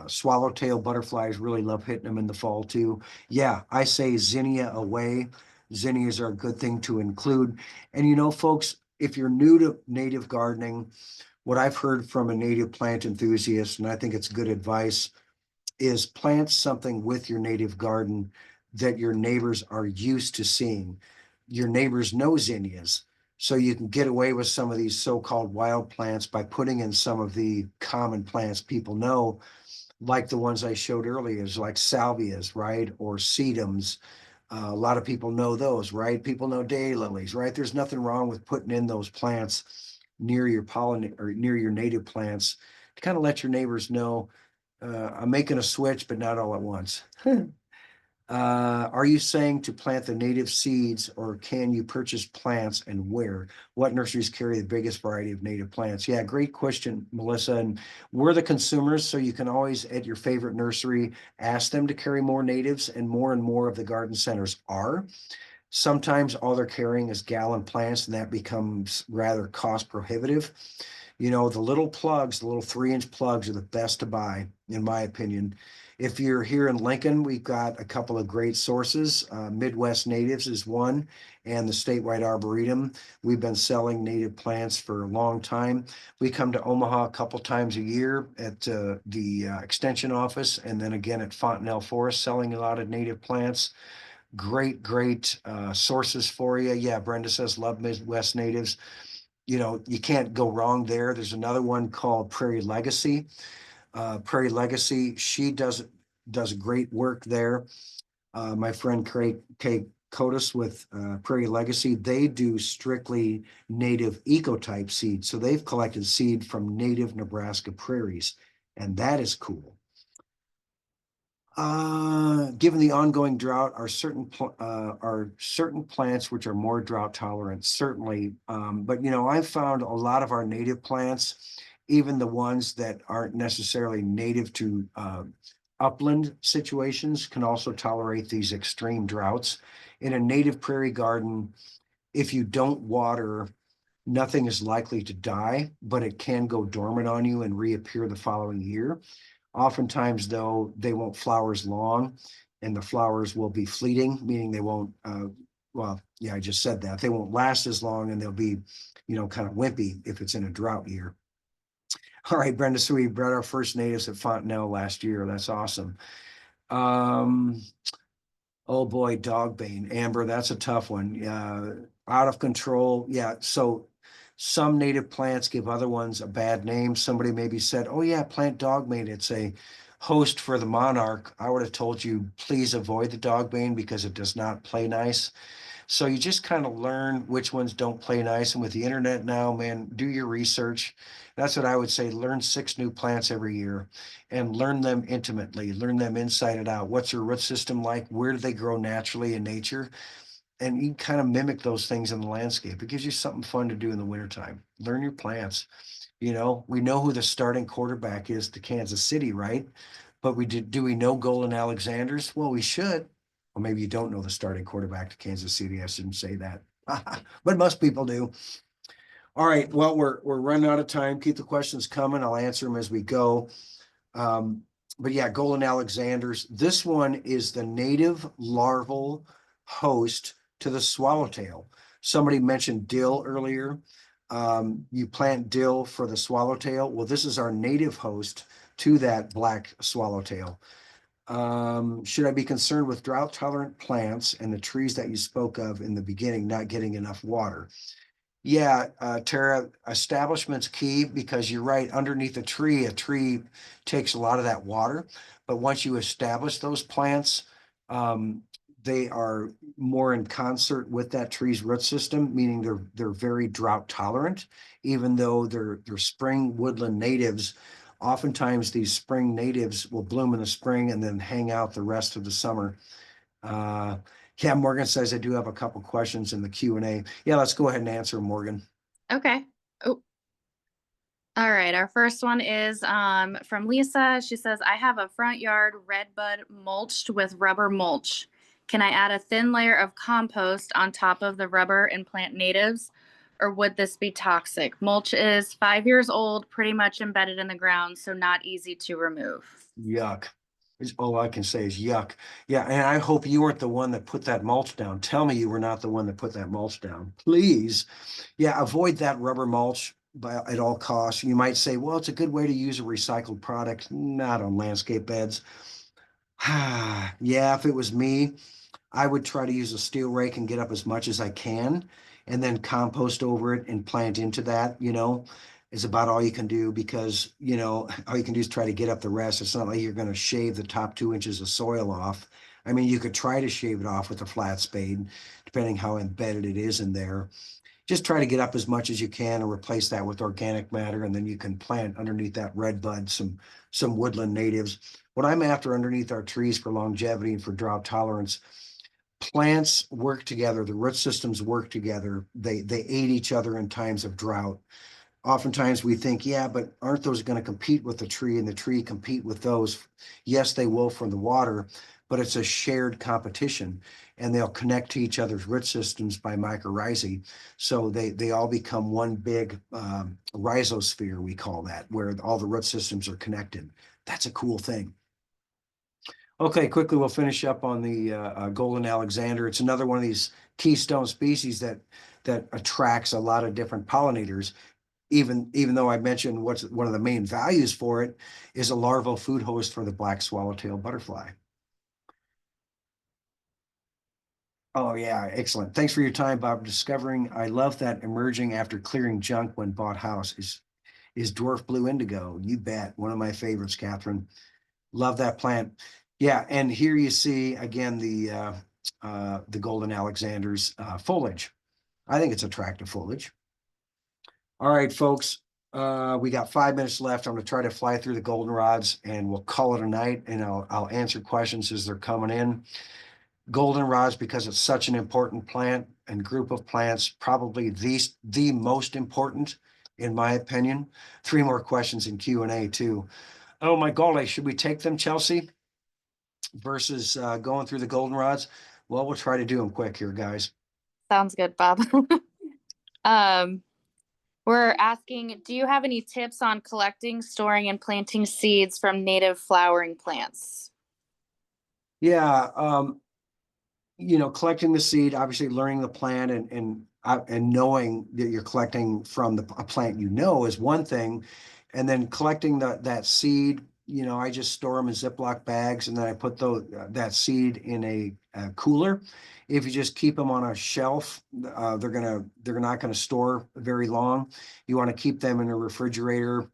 swallowtail butterflies really love hitting them in the fall too. Yeah, I say zinnia away. Zinnias are a good thing to include. And you know, folks, if you're new to native gardening, what I've heard from a native plant enthusiast, and I think it's good advice, is plant something with your native garden that your neighbors are used to seeing. Your neighbors know zinnias, so you can get away with some of these so-called wild plants by putting in some of the common plants people know, like the ones I showed earlier, like salvias, right? Or sedums. A lot of people know those, right? People know daylilies, right? There's nothing wrong with putting in those plants near your pollen or near your native plants to kind of let your neighbors know I'm making a switch, but not all at once. Are you saying to plant the native seeds or can you purchase plants and where? What nurseries carry the biggest variety of native plants? Yeah, great question, Melissa. And we're the consumers, so you can always at your favorite nursery ask them to carry more natives, and more of the garden centers are. Sometimes all they're carrying is gallon plants, and that becomes rather cost prohibitive. You know, the little plugs, the little 3-inch plugs are the best to buy, in my opinion. If you're here in Lincoln, we've got a couple of great sources. Midwest Natives is one, and the Statewide Arboretum. We've been selling native plants for a long time. We come to Omaha a couple times a year at the extension office, and then again at Fontenelle Forest, selling a lot of native plants. Great sources for you. Yeah, Brenda says love Midwest Natives. You know, you can't go wrong there. There's another one called Prairie Legacy. Prairie Legacy, she does great work there. My friend Kay Cotis with Prairie Legacy, they do strictly native ecotype seed. So they've collected seed from native Nebraska prairies, and that is cool. Given the ongoing drought, are certain plants which are more drought tolerant? Certainly, but you know, I've found a lot of our native plants, even the ones that aren't necessarily native to upland situations, can also tolerate these extreme droughts. In a native prairie garden, if you don't water, nothing is likely to die, but it can go dormant on you and reappear the following year. Oftentimes, though, they won't flower as long, and the flowers will be fleeting, meaning they won't, well, yeah, I just said that. They won't last as long, and they'll be, you know, kind of wimpy if it's in a drought year. All right, Brenda, so we brought our first natives at Fontenelle last year. That's awesome. Oh boy, dogbane. Amber, that's a tough one. Out of control. Yeah, so some native plants give other ones a bad name. Somebody maybe said, oh yeah, plant dogbane. It's a host for the monarch. I would have told you, please avoid the dogbane because it does not play nice. So you just kind of learn which ones don't play nice. And with the internet now, man, do your research. That's what I would say. Learn 6 new plants every year and learn them intimately, learn them inside and out. What's your root system like? Where do they grow naturally in nature? And you kind of mimic those things in the landscape. It gives you something fun to do in the wintertime. Learn your plants. You know, we know who the starting quarterback is to Kansas City, right? But do we know Golden Alexander's? Well, we should. Or maybe you don't know the starting quarterback to Kansas City. I shouldn't say that. But most people do. All right. Well, we're running out of time. Keep the questions coming. I'll answer them as we go. But yeah, Golden Alexander's. This one is the native larval host to the swallowtail. Somebody mentioned dill earlier. You plant dill for the swallowtail. Well, this is our native host to that black swallowtail. Should I be concerned with drought tolerant plants and the trees that you spoke of in the beginning not getting enough water? Yeah, Tara, establishment's key because you're right. Underneath a tree takes a lot of that water. But once you establish those plants, they are more in concert with that tree's root system, meaning they're very drought tolerant, even though they're spring woodland natives. Oftentimes these spring natives will bloom in the spring and then hang out the rest of the summer. Yeah, Morgan says I do have a couple questions in the Q&A. Yeah, let's go ahead and answer, Morgan. Okay. Oh. All right. Our first one is from Lisa. She says, I have a front yard redbud mulched with rubber mulch. Can I add a thin layer of compost on top of the rubber and plant natives, or would this be toxic? Mulch is 5 years old, pretty much embedded in the ground, so not easy to remove. Yuck. All I can say is yuck. Yeah, and I hope you weren't the one that put that mulch down. Tell me you were not the one that put that mulch down, please. Yeah, avoid that rubber mulch at all costs. You might say, well, it's a good way to use a recycled product. Not on landscape beds. Yeah, if it was me, I would try to use a steel rake and get up as much as I can and then compost over it and plant into that, you know, is about all you can do because, you know, all you can do is try to get up the rest. It's not like you're going to shave the top 2 inches of soil off. I mean, you could try to shave it off with a flat spade, depending how embedded it is in there. Just try to get up as much as you can and replace that with organic matter. And then you can plant underneath that red bud some some woodland natives. What I'm after underneath our trees for longevity and for drought tolerance, plants work together, the root systems work together. They aid each other in times of drought. Oftentimes we think, yeah, but aren't those going to compete with the tree and the tree compete with those? Yes, they will from the water, but it's a shared competition and they'll connect to each other's root systems by mycorrhizae. So they all become one big rhizosphere, we call that, where all the root systems are connected. That's a cool thing. Okay, quickly, we'll finish up on the golden Alexander. It's another one of these keystone species that attracts a lot of different pollinators. Even though I mentioned what's one of the main values for it is a larval food host for the black swallowtail butterfly. Oh yeah, excellent. Thanks for your time, Bob. Discovering, I love that emerging after clearing junk when bought house is dwarf blue indigo. You bet. One of my favorites, Catherine. Love that plant. Yeah, and here you see again the golden Alexander's foliage. I think it's attractive foliage. All right, folks. We got 5 minutes left. I'm going to try to fly through the goldenrods and we'll call it a night, and I'll answer questions as they're coming in. Goldenrods, because it's such an important plant and group of plants, probably the most important, in my opinion. 3 more questions in Q&A too. Oh my golly, should we take them, Chelsea, versus going through the goldenrods? Well, we'll try to do them quick here, guys. Sounds good, Bob. We're asking, do you have any tips on collecting, storing, and planting seeds from native flowering plants? Yeah, collecting the seed, obviously learning the plant and knowing that you're collecting from a plant is one thing, and then collecting that seed. I just store them in Ziploc bags, and then I put that seed in a cooler. If you just keep them on a shelf, they're not gonna store very long. You want to keep them in a refrigerator.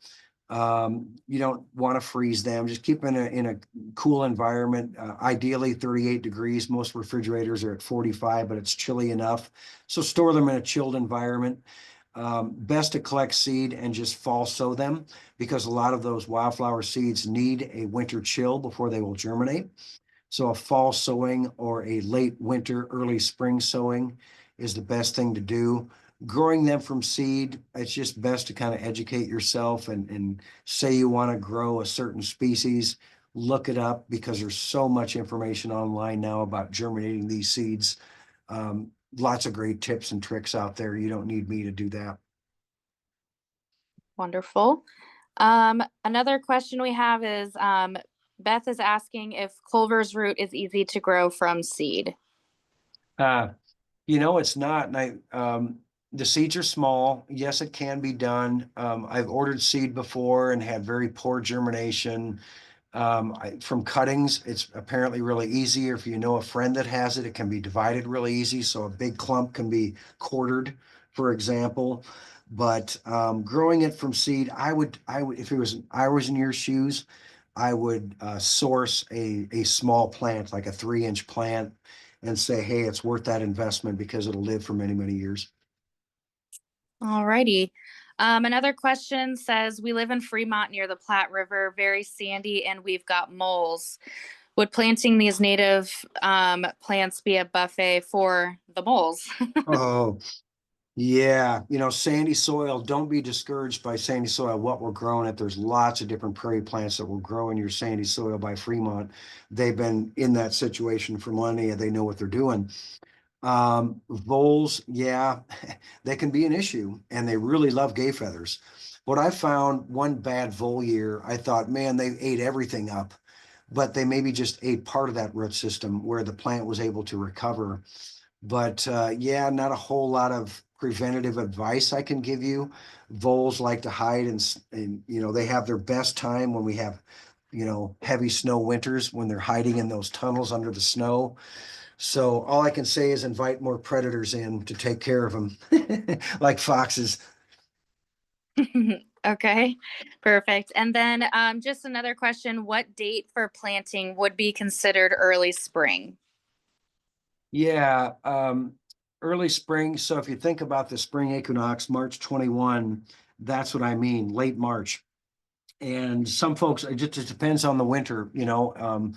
You don't want to freeze them. Just keep them in a cool environment. Ideally 38 degrees. Most refrigerators are at 45, but it's chilly enough. So store them in a chilled environment. Best to collect seed and just fall sow them, because a lot of those wildflower seeds need a winter chill before they will germinate. So a fall sowing or a late winter, early spring sowing is the best thing to do. Growing them from seed, it's just best to kind of educate yourself and say you want to grow a certain species, look it up, because there's so much information online now about germinating these seeds. Lots of great tips and tricks out there. You don't need me to do that. Wonderful. Another question we have is, Beth is asking if clover's root is easy to grow from seed. It's not. And the seeds are small. Yes, it can be done. I've ordered seed before and had very poor germination. From cuttings, it's apparently really easy. Or if you know a friend that has it, it can be divided really easy. So a big clump can be quartered, for example. But growing it from seed, I would, if I was in your shoes, I would source a small plant, like a 3-inch plant, and say, hey, it's worth that investment because it'll live for many, many years. All righty. Another question says, we live in Fremont near the Platte River, very sandy, and we've got moles. Would planting these native plants be a buffet for the moles? Oh, yeah. Sandy soil, don't be discouraged by sandy soil, what we're growing at. There's lots of different prairie plants that will grow in your sandy soil by Fremont. They've been in that situation for millennia. They know what they're doing. Voles, yeah, they can be an issue, and they really love gay feathers. What I found, one bad vole year, I thought, man, they ate everything up, but they maybe just ate part of that root system where the plant was able to recover. But yeah, not a whole lot of preventative advice I can give you. Voles like to hide, and they have their best time when we have heavy snow winters, when they're hiding in those tunnels under the snow. So all I can say is invite more predators in to take care of them, like foxes. Okay, perfect. And then just another question, what date for planting would be considered early spring? Yeah, early spring. So if you think about the spring equinox, March 21, that's what I mean, late March. And some folks, it just depends on the winter, you know.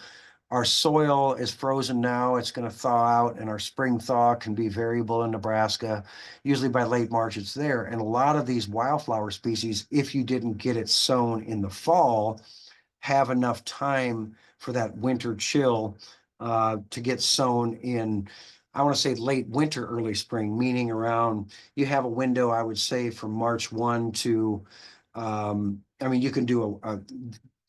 Our soil is frozen now. It's going to thaw out, and our spring thaw can be variable in Nebraska. Usually by late March, it's there. And a lot of these wildflower species, if you didn't get it sown in the fall, have enough time for that winter chill to get sown in, I want to say late winter, early spring, meaning around, you have a window, I would say, from March 1 to, I mean, you can do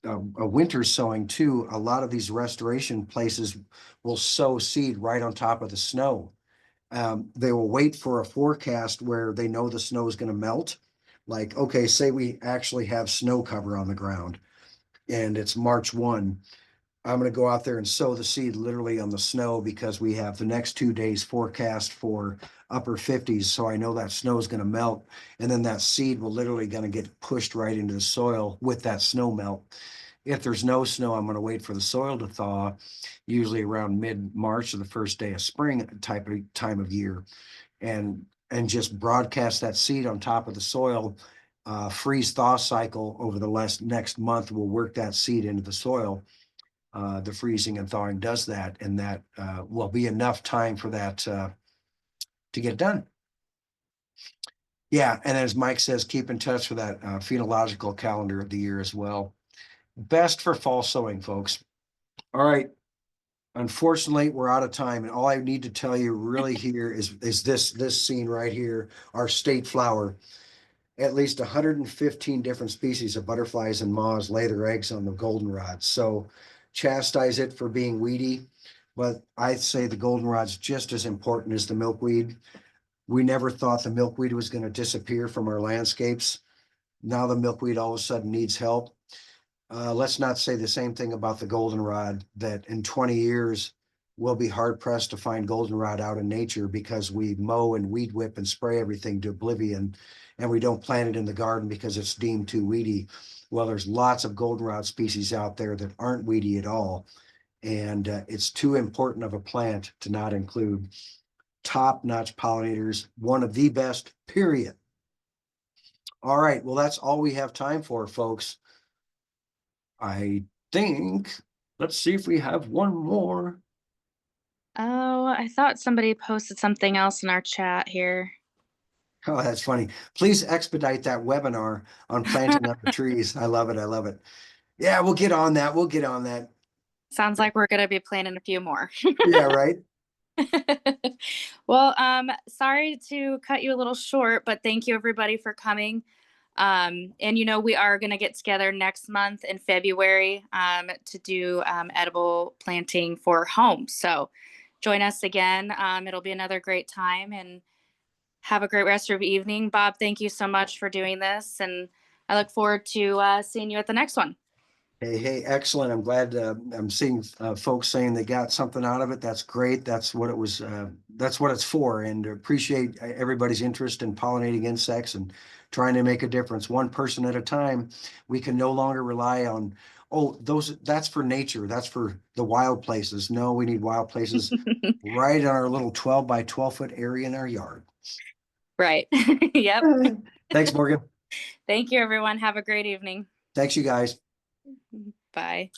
a winter sowing too. A lot of these restoration places will sow seed right on top of the snow. They will wait for a forecast where they know the snow is going to melt. Like, okay, say we actually have snow cover on the ground and it's March 1. I'm going to go out there and sow the seed literally on the snow because we have the next 2 days forecast for upper 50s. So I know that snow is going to melt, and then that seed will literally going to get pushed right into the soil with that snow melt. If there's no snow, I'm going to wait for the soil to thaw, usually around mid-March or the first day of spring type of time of year, and just broadcast that seed on top of the soil. Freeze thaw cycle over the next month will work that seed into the soil. The freezing and thawing does that, and that will be enough time for that to get done. Yeah, and as Mike says, keep in touch with that phenological calendar of the year as well. Best for fall sowing, folks. All right. Unfortunately, we're out of time, and all I need to tell you really here is this scene right here, our state flower. At least 115 different species of butterflies and moths lay their eggs on the goldenrod. So chastise it for being weedy, but I'd say the goldenrod's just as important as the milkweed. We never thought the milkweed was going to disappear from our landscapes. Now the milkweed all of a sudden needs help. Let's not say the same thing about the goldenrod, that in 20 years, we'll be hard pressed to find goldenrod out in nature because we mow and weed whip and spray everything to oblivion, and we don't plant it in the garden because it's deemed too weedy. Well, there's lots of goldenrod species out there that aren't weedy at all. And it's too important of a plant to not include. Top-notch pollinators, one of the best, period. All right, well, that's all we have time for, folks. I think, let's see if we have one more. Oh, I thought somebody posted something else in our chat here. Oh, that's funny. Please expedite that webinar on planting up the trees. I love it. I love it. Yeah, we'll get on that. We'll get on that. Sounds like we're going to be planning a few more. Yeah, right. Well, sorry to cut you a little short, but thank you everybody for coming. And you know, we are going to get together next month in February to do edible planting for homes. So join us again. It'll be another great time, and have a great rest of your evening. Bob, thank you so much for doing this, and I look forward to seeing you at the next one. Hey, excellent. I'm glad I'm seeing folks saying they got something out of it. That's great. That's what it was. That's what it's for. And appreciate everybody's interest in pollinating insects and trying to make a difference one person at a time. We can no longer rely on, oh, that's for nature. That's for the wild places. No, we need wild places right in our little 12 by 12 foot area in our yard. Right. Yep. Thanks, Morgan. Thank you, everyone. Have a great evening. Thanks, you guys. Bye.